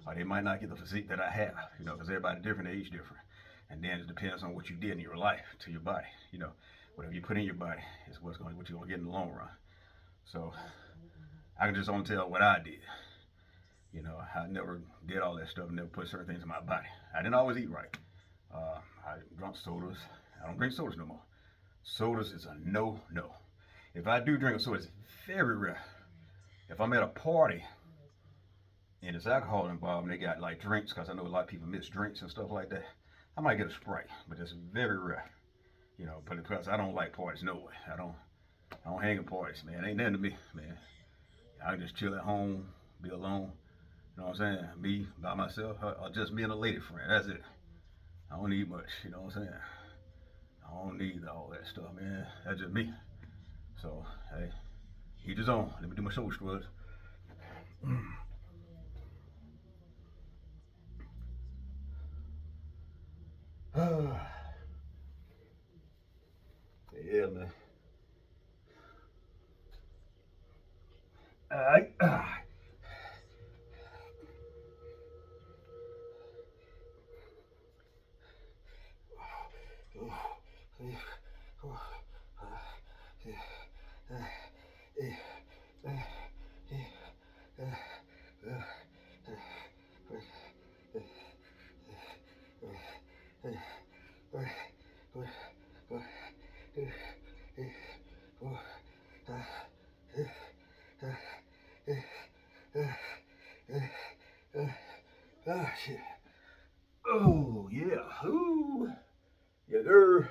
Or they might not get the physique that I have. Because everybody different, age different. And then it depends on what you did in your life to your body. Whatever you put in your body is what you're gonna get in the long run. So I can just only tell what I did. I never did all that stuff, never put certain things in my body. I didn't always eat right. I drank sodas. I don't drink sodas no more. Sodas is a no. If I do drink a soda, it's very rare. If I'm at a party and there's alcohol involved and they got like drinks, because I know a lot of people miss drinks and stuff like that, I might get a Sprite, but it's very rare. But because I don't like parties, no way. I don't hang at parties, man. Ain't nothing to me, man. I can just chill at home, be alone. You know what I'm saying? Be by myself, or just being a lady friend. That's it. I don't need much. You know what I'm saying? I don't need all that stuff, man. That's just me. So, hey, each his own. Let me do my shoulder scrubs. Yeah, man. All right. Ah, shit. Oh, yeah. Ooh. Yeah, girl.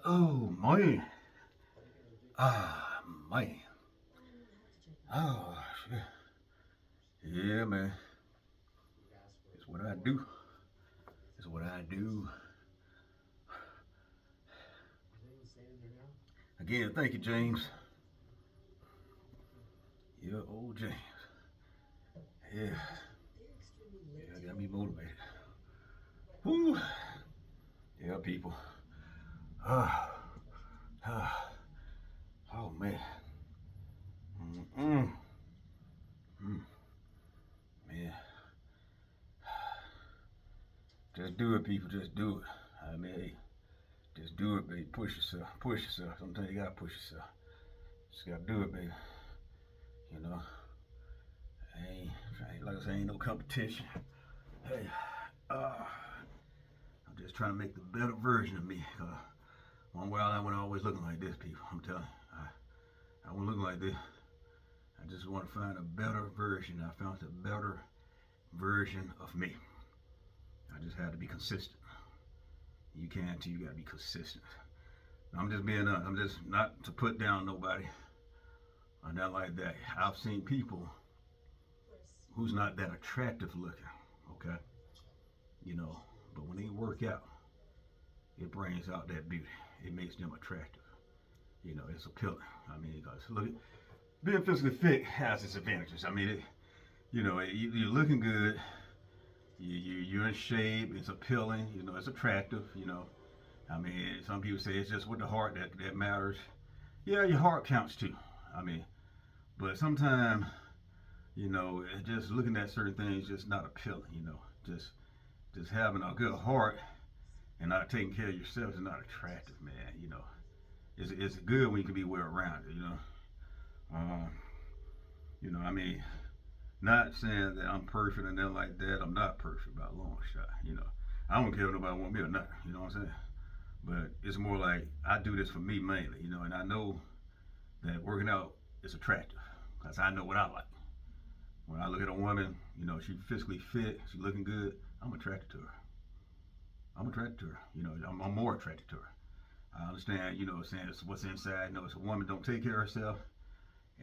Oh, man. Ah, man. Oh, shit. Yeah, man. It's what I do. It's what I do. Again, thank you, James. Yeah, old James. Yeah. Yeah, got me motivated. Woo. Yeah, people. Ah. Ah. Oh, man. Mm-mm. Mm. Man. Just do it, people. Just do it. I mean, hey, just do it, baby. Push yourself. Push yourself. Sometimes you gotta push yourself. Just gotta do it, baby. You know, ain't like I say, ain't no competition. Hey, I'm just trying to make the better version of me. One while I wasn't always looking like this, people. I'm telling you, I wasn't looking like this. I just want to find a better version. I found a better version of me. I just had to be consistent. You can too. You gotta be consistent. I'm just being. I'm just not to put down nobody or not like that. I've seen people who's not that attractive looking. Okay, you know, but when they work out, it brings out that beauty. It makes them attractive. You know, it's appealing. I mean, because look, being physically fit has its advantages. I mean, you're looking good. You're in shape. It's appealing. You know, it's attractive. You know, I mean, some people say it's just with the heart that matters. Yeah, your heart counts too. I mean, but sometimes, just looking at certain things just not appealing. Just having a good heart and not taking care of yourself is not attractive, man. It's good when you can be well rounded. Um, I mean, not saying that I'm perfect and nothing like that. I'm not perfect by a long shot. I don't care if nobody want me or not. You know what I'm saying? But it's more like I do this for me mainly. And I know that working out is attractive because I know what I like. When I look at a woman, she's physically fit, she's looking good. I'm attracted to her. I'm attracted to her. I'm more attracted to her. I understand, saying it's what's inside. It's a woman don't take care of herself,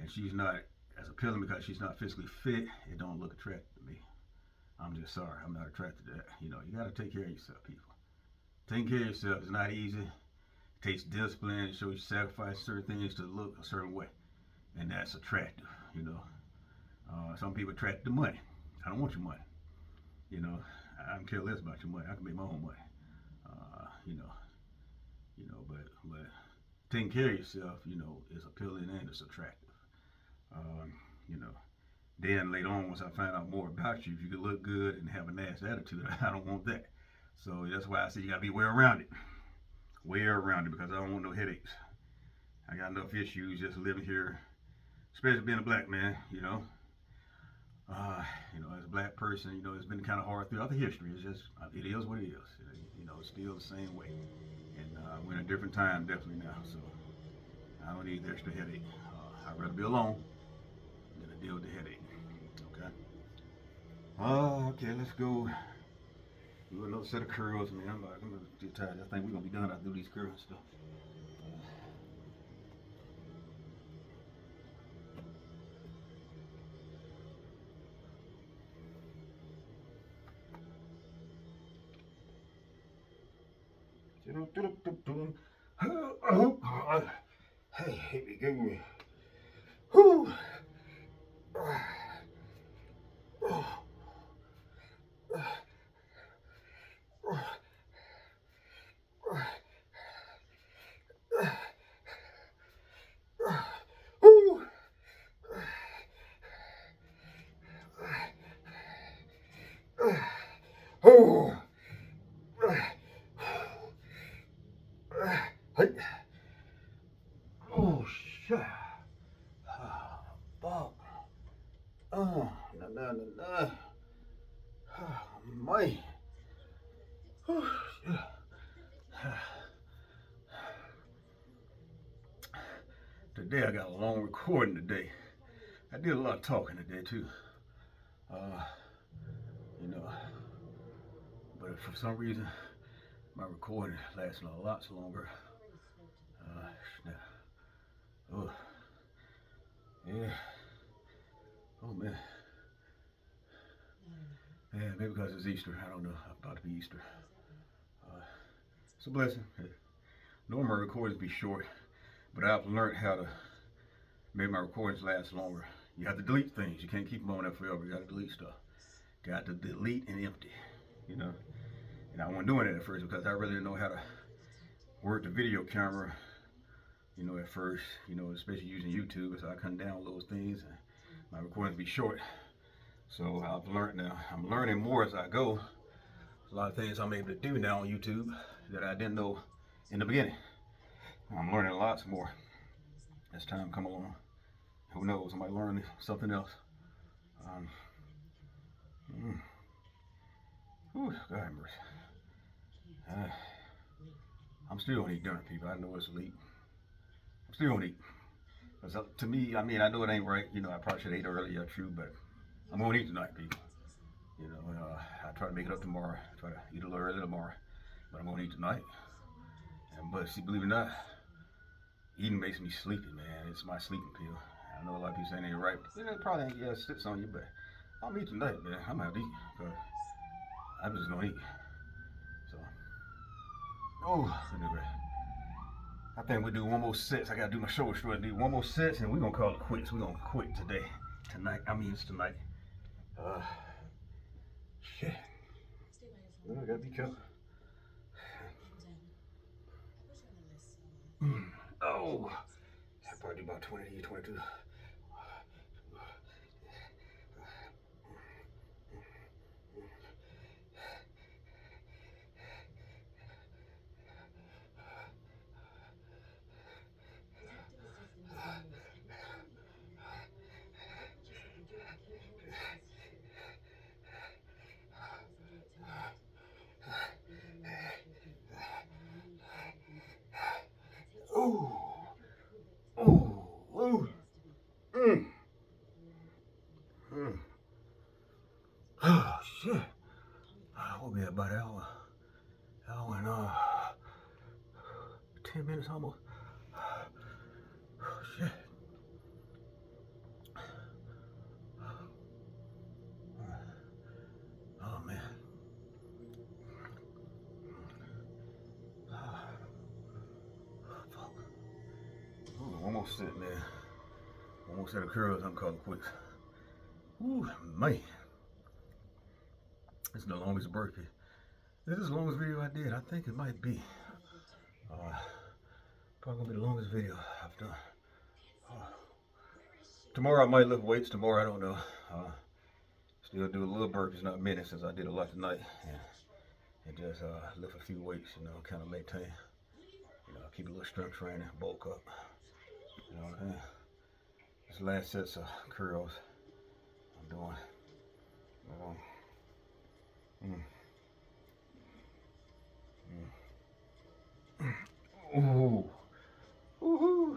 and she's not as appealing because she's not physically fit. It don't look attractive to me. I'm just sorry. I'm not attracted to that. You got to take care of yourself, people. Taking care of yourself is not easy. It takes discipline. It shows you sacrifice certain things to look a certain way, and that's attractive. Some people attracted to money. I don't want your money. You know, I don't care less about your money. I can make my own money. Uh, you know, but taking care of yourself, is appealing and it's attractive. Um, you know, then later on, once I find out more about you, if you can look good and have a nasty attitude, I don't want that. So that's why I say you gotta be well rounded, because I don't want no headaches. I got enough issues just living here, especially being a black man. As a black person, it's been kind of hard throughout the history. It's just, it is what it is. It's still the same way. And we're in a different time, definitely now. So I don't need the extra headache. I'd rather be alone than to deal with the headache. Okay. Okay, let's go do another set of curls, man. I'm too tired. I think we're gonna be done after these curls stuff. Hey, here we go. Whew. Oh. today I got a long recording today. I did a lot of talking today too. Uh, you know, but for some reason my recording lasting a lot longer. Oh, yeah. Oh man. Yeah, maybe because it's Easter. I don't know. About to be Easter. Uh, it's a blessing. Normally my recordings be short, but I've learned how to make my recordings last longer. You have to delete things. You can't keep them on there forever. You got to delete stuff. Got to delete and empty. You know. And I wasn't doing it at first because I really didn't know how to work the video camera. You know, at first, you know, especially using YouTube, so I couldn't download things. And my recordings be short. So I've learned now. I'm learning more as I go. A lot of things I'm able to do now on YouTube that I didn't know in the beginning. I'm learning lots more as time come along. Who knows? I might learn something else. Whew, God have mercy. I'm still gonna eat dinner, people. I know it's late. I'm still gonna eat. Cause to me, I mean, I know it ain't right. You know, I probably should have ate earlier, true, but I'm gonna eat tonight, people. You know, I try to make it up tomorrow. Try to eat a little early tomorrow, but I'm gonna eat tonight. But see, believe it or not, eating makes me sleepy, man. It's my sleeping pill. I know a lot of people saying it ain't right. It probably ain't, yeah, it sits on you, but I'm eating tonight, man. I'm gonna have to eat. Cause I'm just gonna eat. So, oh, anyway. I think we do one more set. I gotta do my shoulder strut. Do one more set, and we're gonna call it quits. We're gonna quit today. Tonight. I mean, it's tonight. Shit. Well, I gotta be careful. Oh, I probably do about 20, 22. Ooh, ooh, ooh. Oh shit! We'll be about an hour and 10 minutes almost. Oh shit! Oh man. Fuck. Ooh, one more set, man. One more set of curls. I'm calling quits. Ooh, man. It's the longest burpee. This is the longest video I did. I think it might be. Probably gonna be the longest video I've done. Tomorrow I might lift weights. Tomorrow I don't know. Still do a little burpees, not many, since I did a lot tonight. And just lift a few weights, you know, kind of maintain. You know, keep a little strength training, bulk up. You know what I'm saying? This last sets of curls I'm doing. Ooh. Woohoo.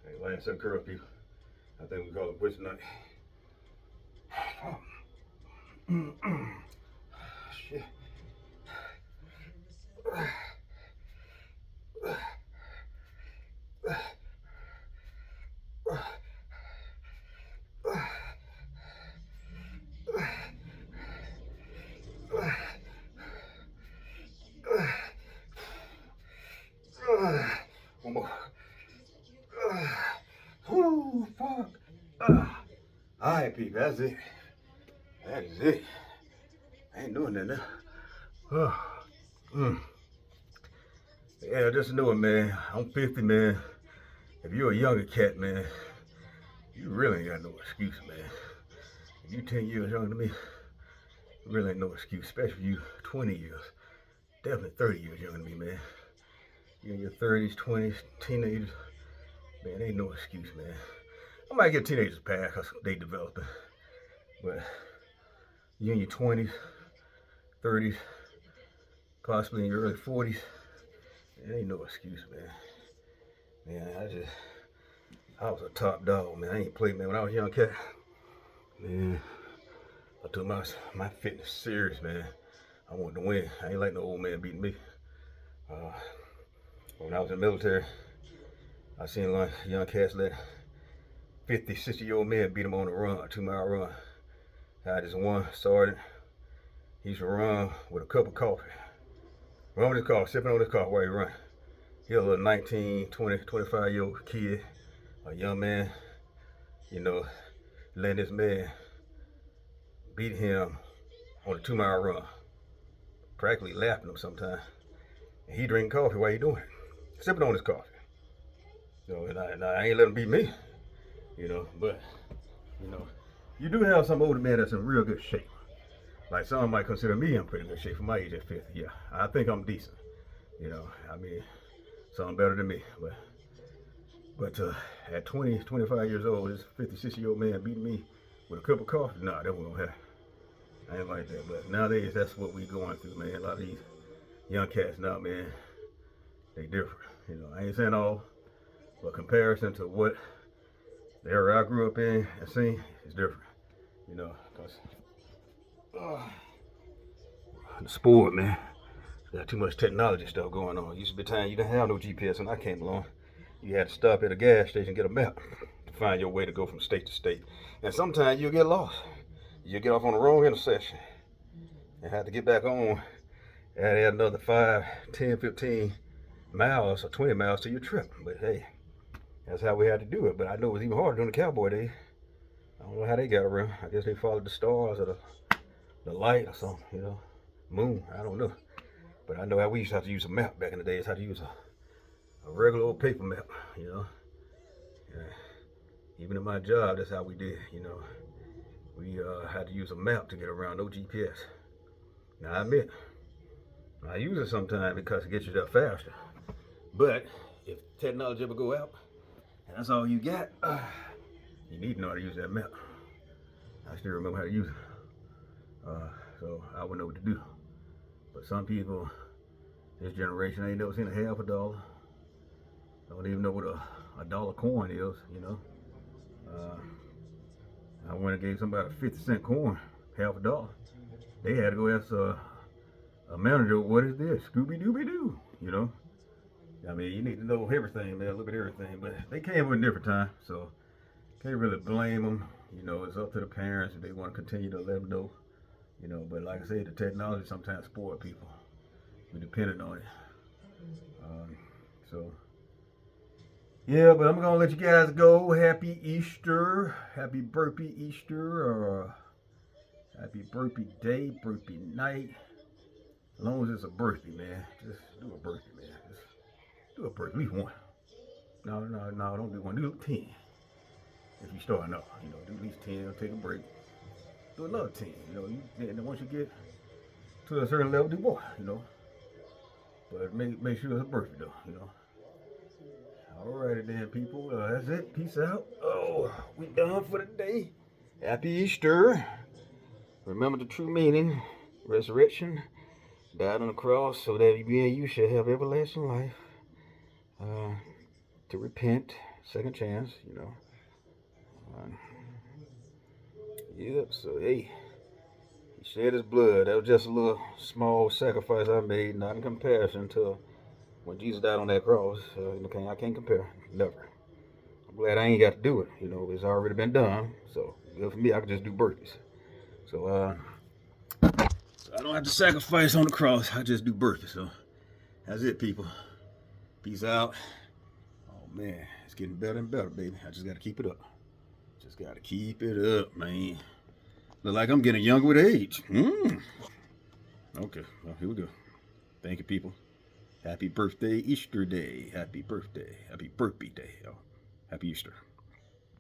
Okay, last set of curls, people. I think we call it quits tonight. Shit. One more. Oh, fuck. All right, people, that's it. That is it. I ain't doing that now. Yeah, just know it, man. I'm 50, man. If you're a younger cat, man, You really ain't got no excuse, man. If you 10 years younger than me, really ain't no excuse, especially you 20 years. Definitely 30 years younger than me, man. You in your 30s, 20s, teenagers, man, ain't no excuse, man. I might get teenagers past because they developing, but you in your 20s, 30s, possibly in your early 40s, it ain't no excuse, man. Man, I was a top dog, man. I ain't played, man. When I was a young cat, man, I took my fitness serious, man. I wanted to win. I ain't like no old man beating me. Uh, when I was in the military, I seen a lot of young cats let 50, 60-year-old men beat them on a run, a 2-mile run. I had this one sergeant. He used to run with a cup of coffee. Run with his coffee, sipping on his coffee while he run. He was a little 19, 20, 25-year-old kid, a young man, you know, letting this man beat him on a 2-mile run. Practically laughing him sometimes. And he drinking coffee while he doing it. Sipping on his coffee. So, and I ain't let him beat me, but, you do have some older men that's in real good shape. Like some might consider me in pretty good shape for my age at 50. Yeah, I think I'm decent. I mean, some better than me. But at 20, 25 years old, this 50, 60-year-old man beating me with a cup of coffee, nah, that wasn't gonna happen. I ain't like that. But nowadays, that's what we going through, man. A lot of these young cats now, man, they different. I ain't saying all, but comparison to what the era I grew up in and seen is different. Because the sport, man, got too much technology stuff going on. Used to be time you didn't have no GPS when I came along. You had to stop at a gas station and get a map to find your way to go from state to state. And sometimes you'll get lost. You'll get off on the wrong intersection and have to get back on and add another 5, 10, 15 miles or 20 miles to your trip. But hey, that's how we had to do it. But I know it was even harder during the cowboy days. I don't know how they got around. I guess they followed the stars or the light or something, moon. I don't know. But I know how we used to have to use a map back in the days, how to use a regular old paper map, Yeah. Even in my job, that's how we did, We had to use a map to get around, no GPS. Now, I admit, I use it sometimes because it gets you there faster. But if technology ever go out, and that's all you got, you need to know how to use that map. I still remember how to use it. So I wouldn't know what to do. But some people, this generation, ain't never seen a half a dollar. Don't even know what a dollar coin is, I went and gave somebody a 50-cent coin, half a dollar. They had to go ask a manager, what is this? Scooby-Dooby-Doo, I mean, you need to know everything, man, a little bit of everything. But they came with a different time, so can't really blame them. It's up to the parents if they want to continue to let them know. But like I said, the technology sometimes spoil people. We're dependent on it. Yeah, but I'm gonna let you guys go. Happy Easter, happy Burpee Easter, or happy Burpee Day, Burpee Night. As long as it's a birthday, man, just do a birthday, man. Just do a birthday, at least one. No, don't do one. Do 10. If you're starting off, do at least 10. Take a break. Do another 10. And once you get to a certain level, do more. But make sure it's a birthday, though. Alrighty then, people. That's it. Peace out. Oh, we done for the day. Happy Easter. Remember the true meaning. Resurrection. Died on the cross so that me and you shall have everlasting life. To repent. Second chance, Yep, so hey. He shed his blood. That was just a little small sacrifice I made, not in comparison to when Jesus died on that cross. I can't compare. Never. I'm glad I ain't got to do it. It's already been done. So good for me. I can just do burpees. So I don't have to sacrifice on the cross. I just do burpees. So that's it, people. Peace out. Oh man, it's getting better and better, baby. I just got to keep it up. Just got to keep it up, man. Look like I'm getting younger with age. Okay, well, here we go. Thank you, people. Happy birthday, Easter Day. Happy birthday. Happy Burpee Day. Happy Easter.